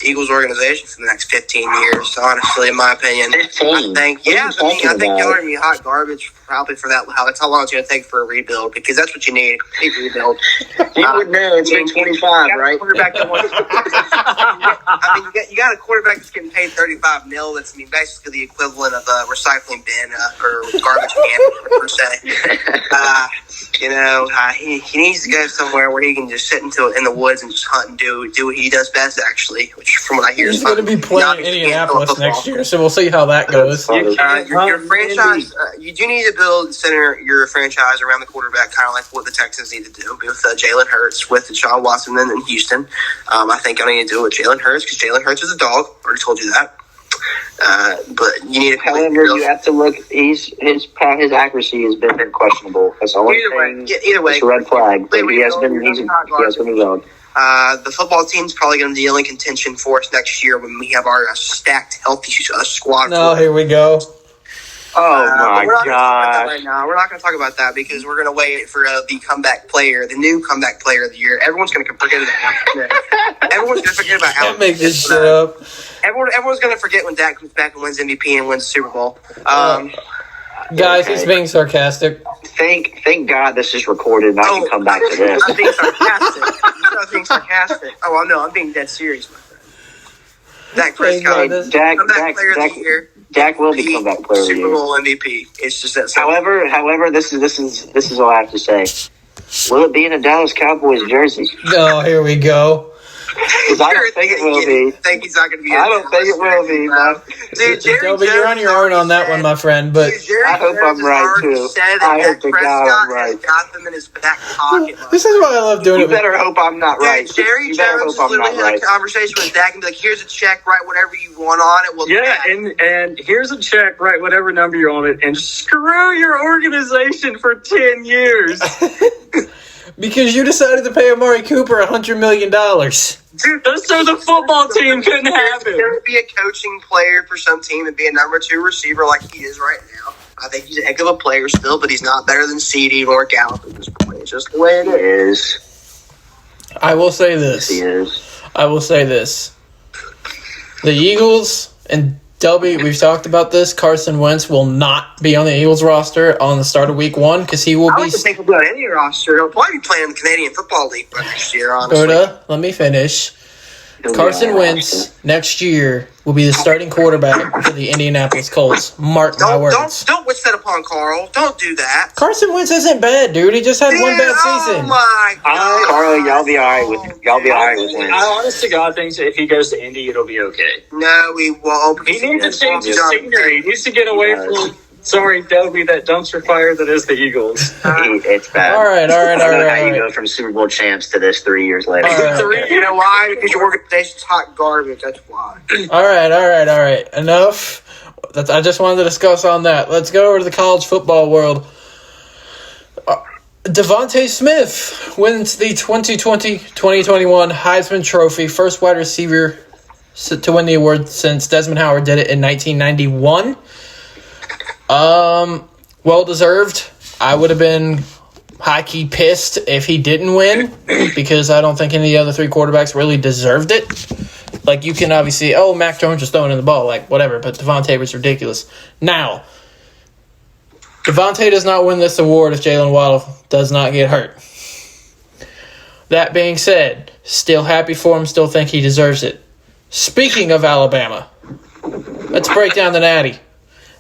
Eagles organization for the next 15 years. Honestly, in my opinion, 15. I think y'all are gonna be hot garbage probably for that. That's how long it's gonna take for a rebuild, because that's what you need. A rebuild. You would know it's 25, right? Quarterback that wants, I mean, you got a quarterback that's getting paid $35 million. That's basically the equivalent of a recycling bin or garbage can per se. He needs to go somewhere where he can just sit in the woods and just hunt and do what he does best, actually, which from what I hear he's going to be playing in Indianapolis next year, so we'll see how that goes. Your franchise, you do need to center your franchise around the quarterback, kind of like what the Texans need to do with Jalen Hurts, with Deshaun Watson in Houston. I think I need to do it with Jalen Hurts, because Jalen Hurts is a dog. I already told you that. But you need to. However, you have to look. His accuracy has been questionable. That's all. Either way, it's a red flag. But he has been resolved. The football team's probably going to be in contention for us next year when we have our stacked, healthy squad. No, here we go. Oh my God! Right now, we're not going to talk about that, because we're going to wait for the comeback player, the new comeback player of the year. Everyone's going to forget about. Everyone's going to forget about. Can't make this shit up. Everyone's going to forget when Dak comes back and wins MVP and wins the Super Bowl. Guys, he's being sarcastic. Thank God this is recorded, and I can come back to this. I'm being sarcastic. You're not being sarcastic. Oh, no, I'm being dead serious, my friend. Dak Prescott, comeback player of the year. Dak will be comeback player of the year. Super Bowl MVP. It's just that. However, this is all I have to say. Will it be in a Dallas Cowboys jersey? No, here we go. Because I don't think it will be. I think he's not going to be. I don't think it will be. Dude, Toby, you're on your own on that one, my friend. But I hope I'm right too. I hope to God I'm right. Got them in his back pocket. This is why I love doing it. You better hope I'm not right. Jerry Jones literally had a conversation with Dak and be like, "Here's a check, write whatever you want on it." Well, and here's a check, write whatever number you want it, and screw your organization for 10 years. Because you decided to pay Amari Cooper $100 million. Dude, just so the football team couldn't have He's going to be a coaching player for some team and be a number 2 receiver like he is right now. I think he's a heck of a player still, but he's not better than CD or Gallup at this point. It's just the way it is. I will say this. He is. I will say this. The Eagles and Delby, we've talked about this. Carson Wentz will not be on the Eagles roster on the start of Week 1 because he will I be. like to think he'll be on any roster. He'll probably be playing the Canadian Football League next year, honestly. Buddha, let me finish. Carson Wentz next year will be the starting quarterback for the Indianapolis Colts. Mark my words. Don't wish that upon Carl. Don't do that. Carson Wentz isn't bad, dude. He just had one bad season. Oh my God. Carl, y'all be all right with Wentz. I honest to God think if he goes to Indy, it'll be okay. No, we won't. He needs to change his scenery. He needs to get away from. Sorry, Delby, that dumpster fire that is the Eagles. It's bad. All right. I don't know how you go from Super Bowl champs to this 3 years later. You know why? Because your organization's hot garbage. That's why. All right. Enough. I just wanted to discuss on that. Let's go over to the college football world. Devontae Smith wins the 2020-2021 Heisman Trophy, first wide receiver to win the award since Desmond Howard did it in 1991. Well deserved. I would have been high-key pissed if he didn't win because I don't think any of the other three quarterbacks really deserved it. Like, you can obviously, Mac Jones just throwing in the ball, like, whatever, but Devontae was ridiculous. Now, Devontae does not win this award if Jalen Waddle does not get hurt. That being said, still happy for him, still think he deserves it. Speaking of Alabama, let's break down the Natty.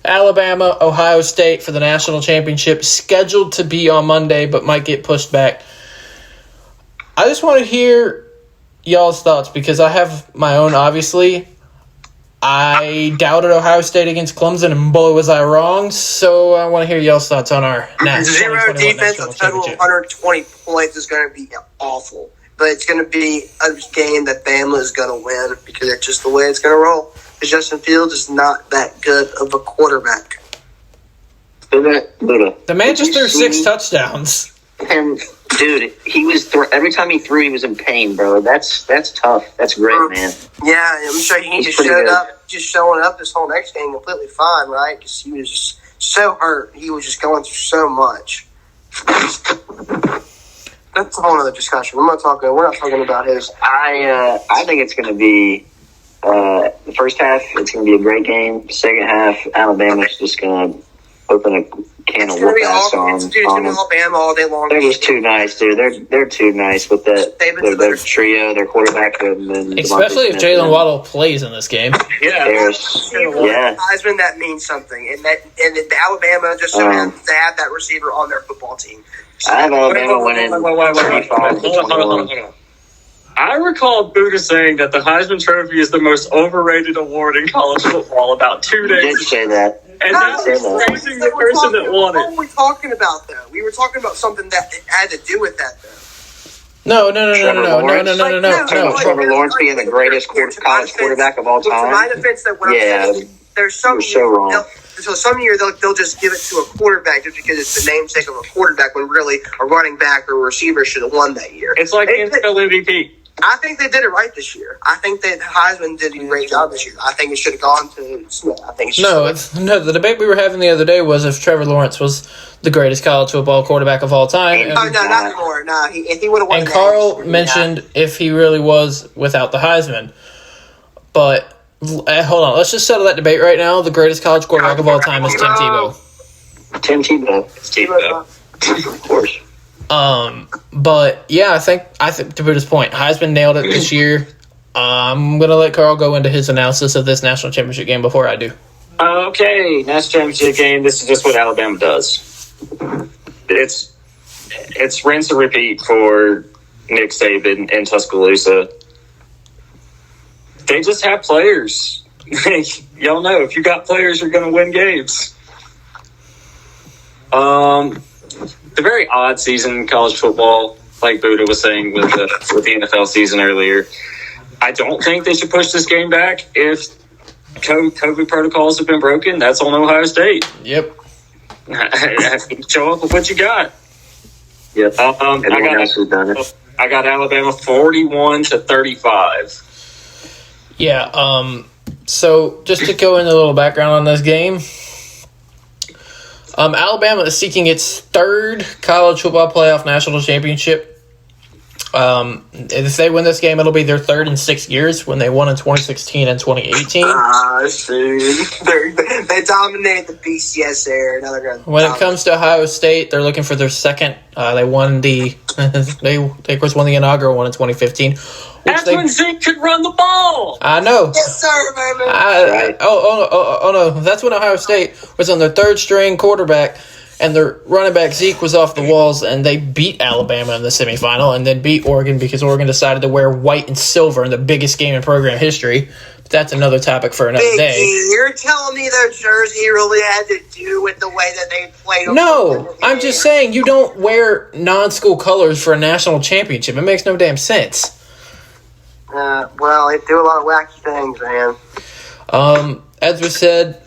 Alabama, Ohio State for the national championship, scheduled to be on Monday, but might get pushed back. I just want to hear y'all's thoughts because I have my own, obviously. I doubted Ohio State against Clemson, and boy, was I wrong. So I want to hear y'all's thoughts on our Zero defense, a total of 120 points is going to be awful. But it's going to be a game that Bama is going to win because it's just the way it's going to roll. Because Justin Fields is not that good of a quarterback. The man just threw 6 touchdowns. And, dude, he was every time he threw, he was in pain, bro. That's tough. That's great, man. Yeah, I'm sure he just showed up, just showing up this whole next game completely fine, right? Because he was just so hurt. He was just going through so much. That's a whole other discussion. We're not talking about his. I think it's going to be the first half. It's going to be a great game. Second half, Alabama's just going to open a can of whoop ass on. It's going to be Alabama all day long. They're just too nice, dude. They're too nice with their trio, their quarterback, and especially if Jalen Waddle plays in this game. Yeah. Heisman, that means something, and the Alabama just so happens to have that receiver on their football team. I have Alabama winning. Hold on. I recall Buddha saying that the Heisman Trophy is the most overrated award in college football about 2 days ago. You did say that. And that's praising the person that won it. What were we talking about, though? We were talking about something that had to do with that, though. No. Trevor Lawrence being the greatest college quarterback of all time. To my defense, there's some wrong. So some year they'll just give it to a quarterback just because it's the namesake of a quarterback when really a running back or a receiver should have won that year. It's like the NFL MVP. I think they did it right this year. I think that Heisman did a great job this year. I think it should have gone to Smith. The debate we were having the other day was if Trevor Lawrence was the greatest college football quarterback of all time. No, not anymore. No, if he would have won. And Carl mentioned if he really was without the Heisman. But hold on, let's just settle that debate right now. The greatest college quarterback of all time is Tim Tebow. Tim Tebow. Of course. But yeah, I think to Buddha's point, Heisman nailed it this year. I'm gonna let Carl go into his analysis of this national championship game before I do. Okay, national championship game. This is just what Alabama does. It's rinse and repeat for Nick Saban and Tuscaloosa. They just have players. Y'all know if you got players, you're gonna win games. The very odd season in college football, like Buddha was saying with the NFL season earlier. I don't think they should push this game back if COVID protocols have been broken. That's on Ohio State. Yep. Show up with what you got. Yep. Everyone else has done it. I got Alabama 41-35. Yeah. So just to go into a little background on this game. Alabama is seeking its third college football playoff national championship. If they win this game, it'll be their third in 6 years when they won in 2016 and 2018. They dominate the BCS there. When it comes to Ohio State, they're looking for their second. They won the they of course won the inaugural one in 2015. That's when Zeke could run the ball. I know. Yes, sir, baby. Oh no! That's when Ohio State was on their third string quarterback, and their running back Zeke was off the walls, and they beat Alabama in the semifinal, and then beat Oregon because Oregon decided to wear white and silver in the biggest game in program history. But that's another topic for another day. You're telling me their jersey really had to do with the way that they played? No, I'm just saying you don't wear non-school colors for a national championship. It makes no damn sense. Well, they do a lot of wacky things, man. As we said,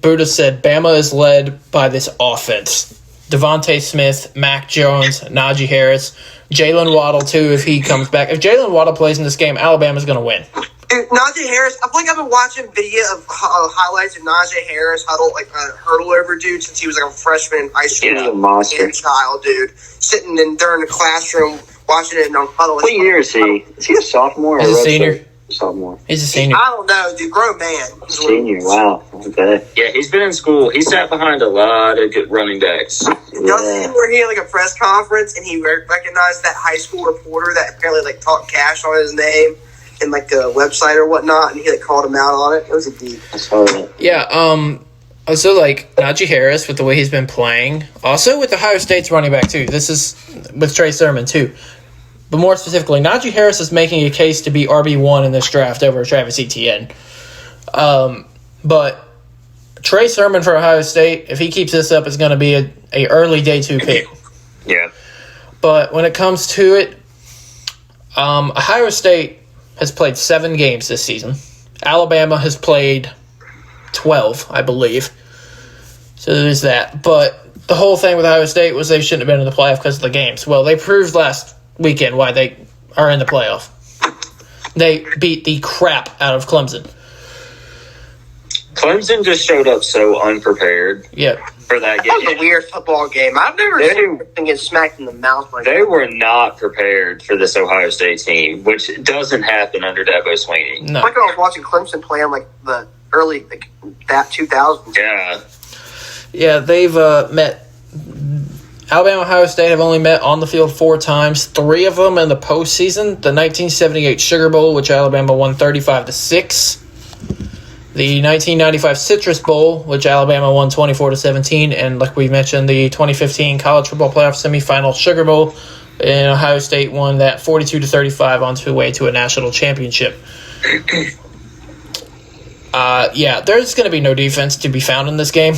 Buddha said, Bama is led by this offense. Devontae Smith, Mac Jones, Najee Harris, Jalen Waddle, too, if he comes back. If Jalen Waddle plays in this game, Alabama's going to win. Dude, Najee Harris, I feel like I've been watching video of highlights of Najee Harris hurdle over dude since he was like a freshman in high school. He's a monster. And child, dude. Sitting during the classroom watching it on huddle. What year is he? Is he a sophomore? He's or a senior. Sophomore. He's a senior. I don't know, dude. Grown man. Senior, wow. Okay. Yeah, he's been in school. He sat behind a lot of good running backs. Y'all seen where he had like a press conference and he recognized that high school reporter that apparently like talked cash on his name and like a website or whatnot, and he like called him out on it. It was a deep. I saw that. Yeah, also, like, Najee Harris, with the way he's been playing. Also, with Ohio State's running back, too. This is with Trey Sermon, too. But more specifically, Najee Harris is making a case to be RB1 in this draft over Travis Etienne. But Trey Sermon for Ohio State, if he keeps this up, is going to be a early day 2 pick. Yeah. But when it comes to it, Ohio State has played 7 games this season. Alabama has played 12, I believe. So there's that. But the whole thing with Ohio State was they shouldn't have been in the playoff because of the games. Well, they proved last weekend why they are in the playoff. They beat the crap out of Clemson. Clemson just showed up so unprepared. Yep. For that game. That was a weird football game. I've never seen them get smacked in the mouth like They that. were not prepared for this Ohio State team, which doesn't happen under Dabo Swinney. No. Like I was watching Clemson play in like the early that 2000s. Yeah. Yeah, they've met. Alabama and Ohio State have only met on the field 4 times, 3 of them in the postseason. The 1978 Sugar Bowl, which Alabama won 35-6. The 1995 Citrus Bowl, which Alabama won 24-17, and like we mentioned, the 2015 College Football Playoff semifinal Sugar Bowl, and Ohio State won that 42-35 on their way to a national championship. Yeah, there's going to be no defense to be found in this game.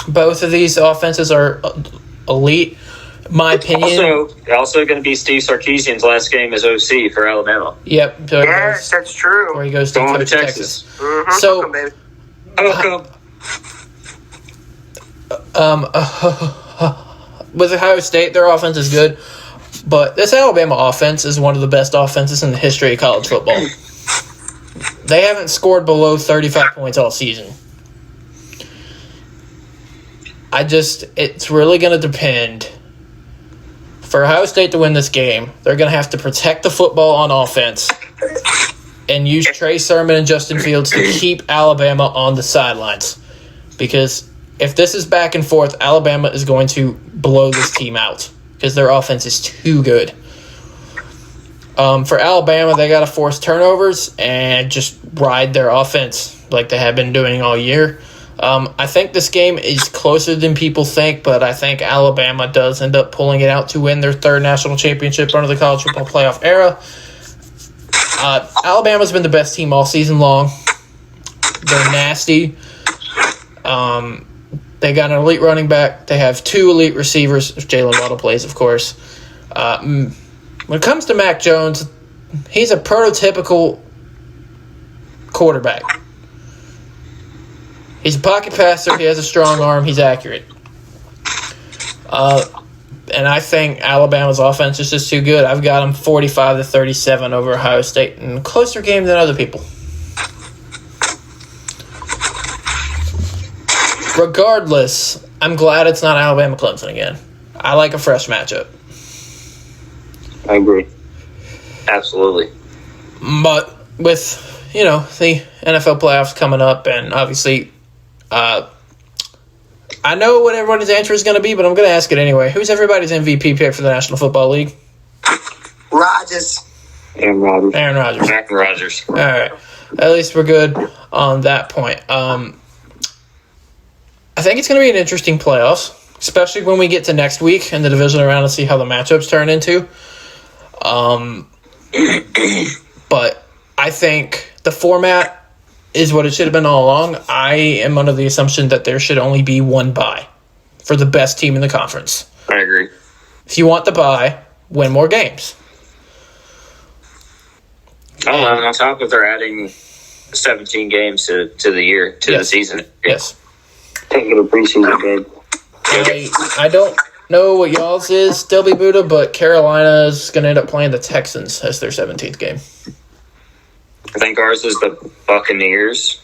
Both of these offenses are elite. My opinion. Also going to be Steve Sarkisian's last game as OC for Alabama. Yep. Yes, that's true. Where he goes to Going coach to Texas. Mm-hmm. So, Baby. with Ohio State, their offense is good, but this Alabama offense is one of the best offenses in the history of college football. They haven't scored below 35 points all season. It's really going to depend. For Ohio State to win this game, they're going to have to protect the football on offense and use Trey Sermon and Justin Fields to keep Alabama on the sidelines. Because if this is back and forth, Alabama is going to blow this team out because their offense is too good. For Alabama, they got to force turnovers and just ride their offense like they have been doing all year. I think this game is closer than people think, but I think Alabama does end up pulling it out to win their 3rd national championship under the college football playoff era. Alabama's been the best team all season long. They're nasty. They got an elite running back. They have 2 elite receivers, if Jalen Waddle plays, of course. When it comes to Mac Jones, he's a prototypical quarterback. He's a pocket passer. He has a strong arm. He's accurate. And I think Alabama's offense is just too good. I've got them 45-37 over Ohio State in a closer game than other people. Regardless, I'm glad it's not Alabama-Clemson again. I like a fresh matchup. I agree. Absolutely. But with, the NFL playoffs coming up, and obviously, I know what everybody's answer is going to be, but I'm going to ask it anyway. Who's everybody's MVP pick for the National Football League? Rodgers. Aaron Rodgers. Aaron Rodgers. Aaron Rodgers. All right. At least we're good on that point. I think it's going to be an interesting playoffs, especially when we get to next week in the divisional round and see how the matchups turn into. But I think the format is what it should have been all along. I am under the assumption that there should only be one bye for the best team in the conference. I agree. If you want the bye, win more games. Oh, and on top of they're adding 17 games to the year, to the season. Yes. Taking a preseason game. I don't know what y'all's is, Delby Buddha, but Carolina is going to end up playing the Texans as their 17th game. I think ours is the Buccaneers.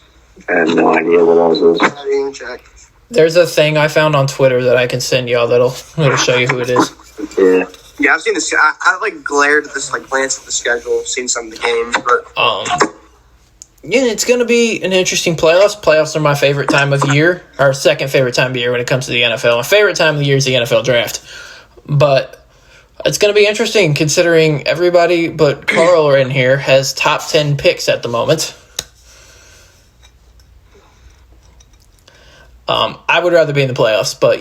I have no idea what else is. I didn't even check. There's a thing I found on Twitter that I can send y'all that'll show you who it is. Yeah. Yeah, I've seen this. I glared at this, glanced at the schedule, seen some of the games, but Yeah, it's going to be an interesting playoffs. Playoffs are my favorite time of year, or second favorite time of year when it comes to the NFL. My favorite time of the year is the NFL draft. But it's going to be interesting considering everybody but Carl in here has top 10 picks at the moment. I would rather be in the playoffs, but,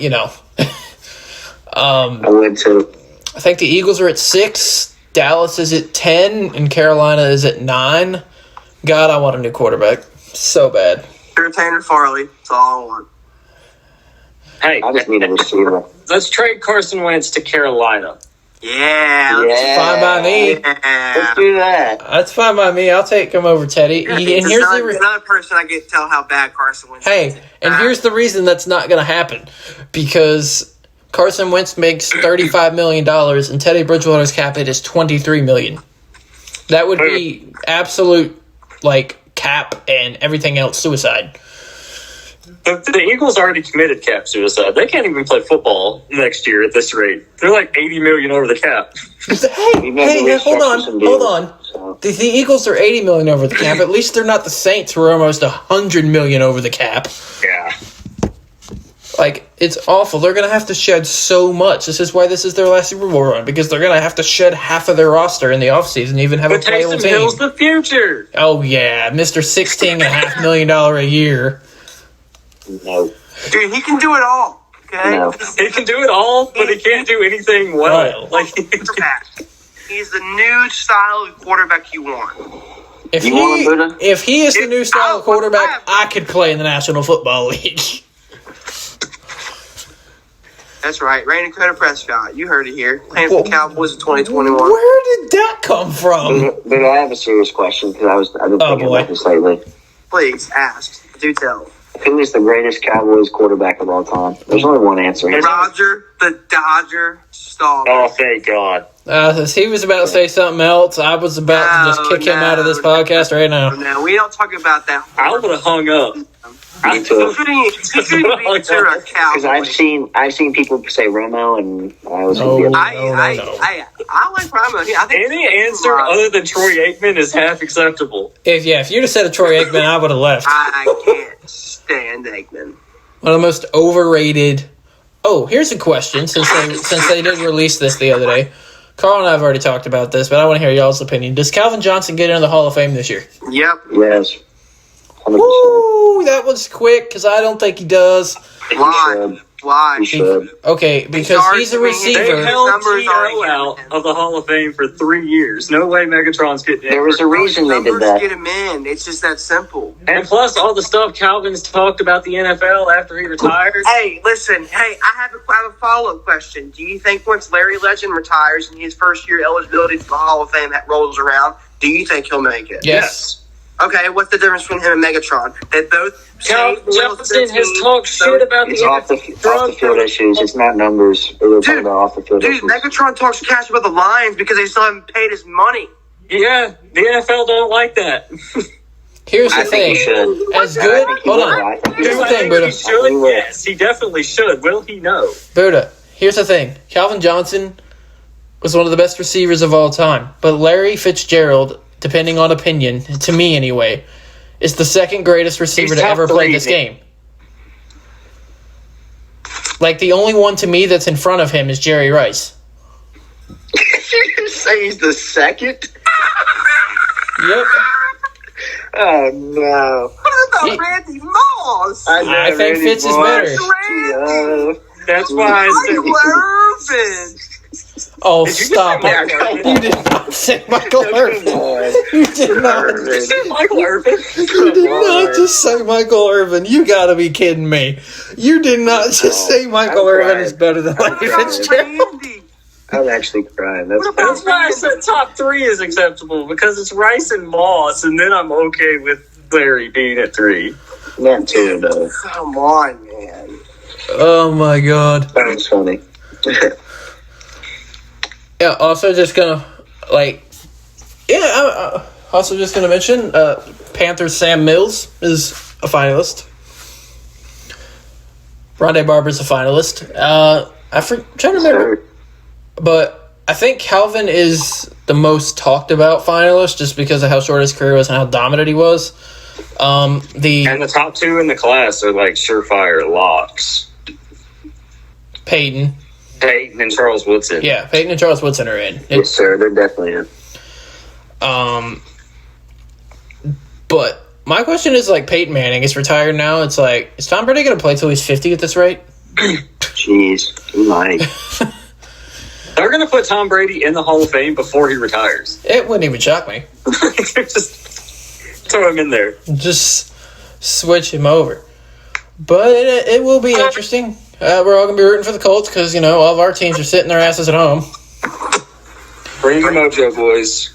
I would too. I think the Eagles are at 6, Dallas is at 10, and Carolina is at 9. God, I want a new quarterback so bad. Tanner Farley, that's all I want. Hey, I just need a receiver. let's trade Carson Wentz to Carolina. Yeah. Yeah. Fine by me. Yeah. Let's do that. That's fine by me. I'll take him over Teddy. And here's another person I get to tell how bad Carson Wentz is. Hey, and here's the reason that's not going to happen. Because Carson Wentz makes $35 million and Teddy Bridgewater's cap hit is $23 million. That would be absolute, cap and everything else suicide. The Eagles already committed cap suicide. They can't even play football next year at this rate. They're like $80 million over the cap. Hey, hold on. So. The Eagles are $80 million over the cap. At least they're not the Saints who are almost $100 million over the cap. Yeah. It's awful. They're going to have to shed so much. This is why this is their last Super Bowl run, because they're going to have to shed half of their roster in the offseason, even have a playable Taysom team. Hill's the future. Oh, yeah. Mr. $16.5 million a year. No. Dude, he can do it all. Okay? No. He can do it all, but he can't do anything well. He's the new style of quarterback you want. If You want him, Buddha? if he is the new style of quarterback, I I could play in the National Football League. That's right. Randy Dakota Prescott. You heard it here. Playing for the Cowboys in 2021. Where did that come from? But I have a serious question because I've been thinking boy. about this lately. Please, ask. Do tell. Who is the greatest Cowboys quarterback of all time? There's only one answer. Roger the Dodger Staubach. Oh, thank God. He was about to say something else. I was about to just kick him out of this podcast right now. No, we don't talk about that. I would have hung up. Me too. He couldn't be considered a Because Cowboy. I've seen people say Romo, and I was Oh. gonna be I like Romo. I think Any answer other than Troy Aikman is half acceptable. If you'd have said a Troy Aikman, I would have left. I can't stand Aikman. One of the most overrated. Oh, here's a question. Since they did release this the other day, Carl and I have already talked about this, but I want to hear y'all's opinion. Does Calvin Johnson get into the Hall of Fame this year? Yep. Yes. 100%. Woo! That was quick because I don't think he does. Why? Why? He should. Okay, because he's a They receiver. held numbers Gio are- out of the Hall of Fame for 3 years. No way Megatron's getting in. There was a reason they did Numbers that. get him in. It's just that simple. And plus all the stuff Calvin's talked about the NFL after he retired. Hey, listen. Hey, I have a follow-up question. Do you think once Larry Legend retires and his first year eligibility for the Hall of Fame that rolls around, do you think he'll make it? Yes. Okay, what's the difference between him and Megatron? They both Cal Jefferson has talked shit about It's the off the field issues. It's not numbers. We're talking about off the field Dude, issues. Megatron talks cash about the Lions because they still haven't paid his money. Yeah, the NFL don't like that. Here's the I think he thing. should. As good. Hold on. I think he Here's the would. thing, He Buddha. should. Yes, he definitely should. Will he know? Buddha. Here's the thing. Calvin Johnson was one of the best receivers of all time. But Larry Fitzgerald, depending on opinion, to me anyway, is the second greatest receiver He's to ever top play three, this man. game. Like, the only one to me that's in front of him is Jerry Rice. You say he's the second? Yep. Oh, no. What about Randy Moss? I think Fitz is better. Randy. That's why I said. Michael Irvin. Oh, Did you just stop say it. Michael Irvin? You did not say Michael Irvin. You did not. Did you say Michael Irvin? You did not just say Michael Irvin. You gotta be kidding me. You did not just say Michael I'm Irvin crying. is better than Larry crying. Fitzgerald. Randy. I'm actually crying. That's That's why I said top 3 is acceptable, because it's Rice and Moss, and then I'm okay with Larry being at 3. not too, though. Come on, man. Oh my god. That was funny. Yeah, also just gonna, also just gonna mention, Panthers Sam Mills is a finalist. Rondé Barber's a finalist. Trying to remember, but I think Calvin is the most talked about finalist just because of how short his career was and how dominant he was. And the top 2 in the class are like surefire locks. Peyton. Peyton and Charles Woodson. Yeah, Peyton and Charles Woodson are in. Yes, sir. They're definitely in. But my question is, Peyton Manning is retired now. It's like, is Tom Brady going to play till he's 50 at this rate? Jeez. He might. They're going to put Tom Brady in the Hall of Fame before he retires. It wouldn't even shock me. Just throw him in there. Just switch him over. But it will be interesting. We're all going to be rooting for the Colts because, all of our teams are sitting their asses at home. Bring the mojo, boys.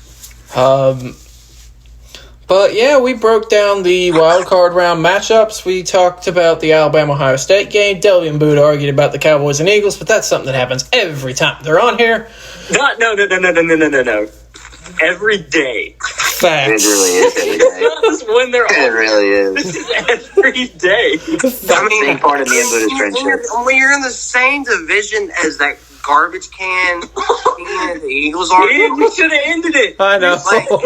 But yeah, we broke down the wild card round matchups. We talked about the Alabama-Ohio State game. Delby and Buddha argued about the Cowboys and Eagles, but that's something that happens every time they're on here. No. Every day. Facts. It really is every day. That's when they're It on. really is. This is every day. I mean, Big part of me and Buddha's friendship. when you're in the same division as that garbage can and the Eagles are, We should have ended it. I know.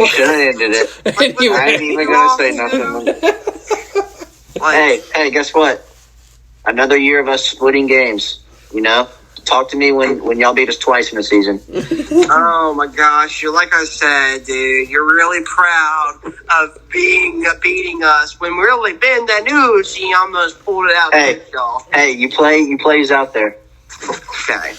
Should have ended it. I ain't Anyway, even gonna say nothing. like, Hey, guess what? Another year of us splitting games. Talk to me when y'all beat us twice in a season. oh my gosh, you're like I said, dude, you're really proud of beating us when really Ben Danucci almost pulled it out. Hey, hey, you plays out there. Okay.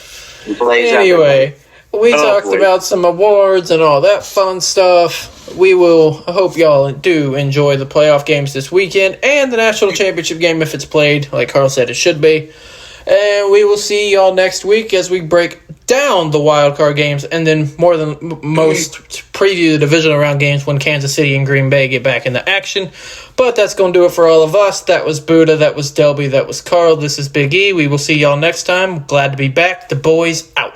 You plays out there. anyway, we Oh, talked boy. about some awards and all that fun stuff. I hope y'all do enjoy the playoff games this weekend and the national championship game if it's played. Like Carl said, it should be. And we will see y'all next week as we break down the wild card games and then more than most preview the divisional round games when Kansas City and Green Bay get back into action. But that's going to do it for all of us. That was Buddha, that was Delby, that was Carl. This is Big E. We will see y'all next time. Glad to be back. The boys out.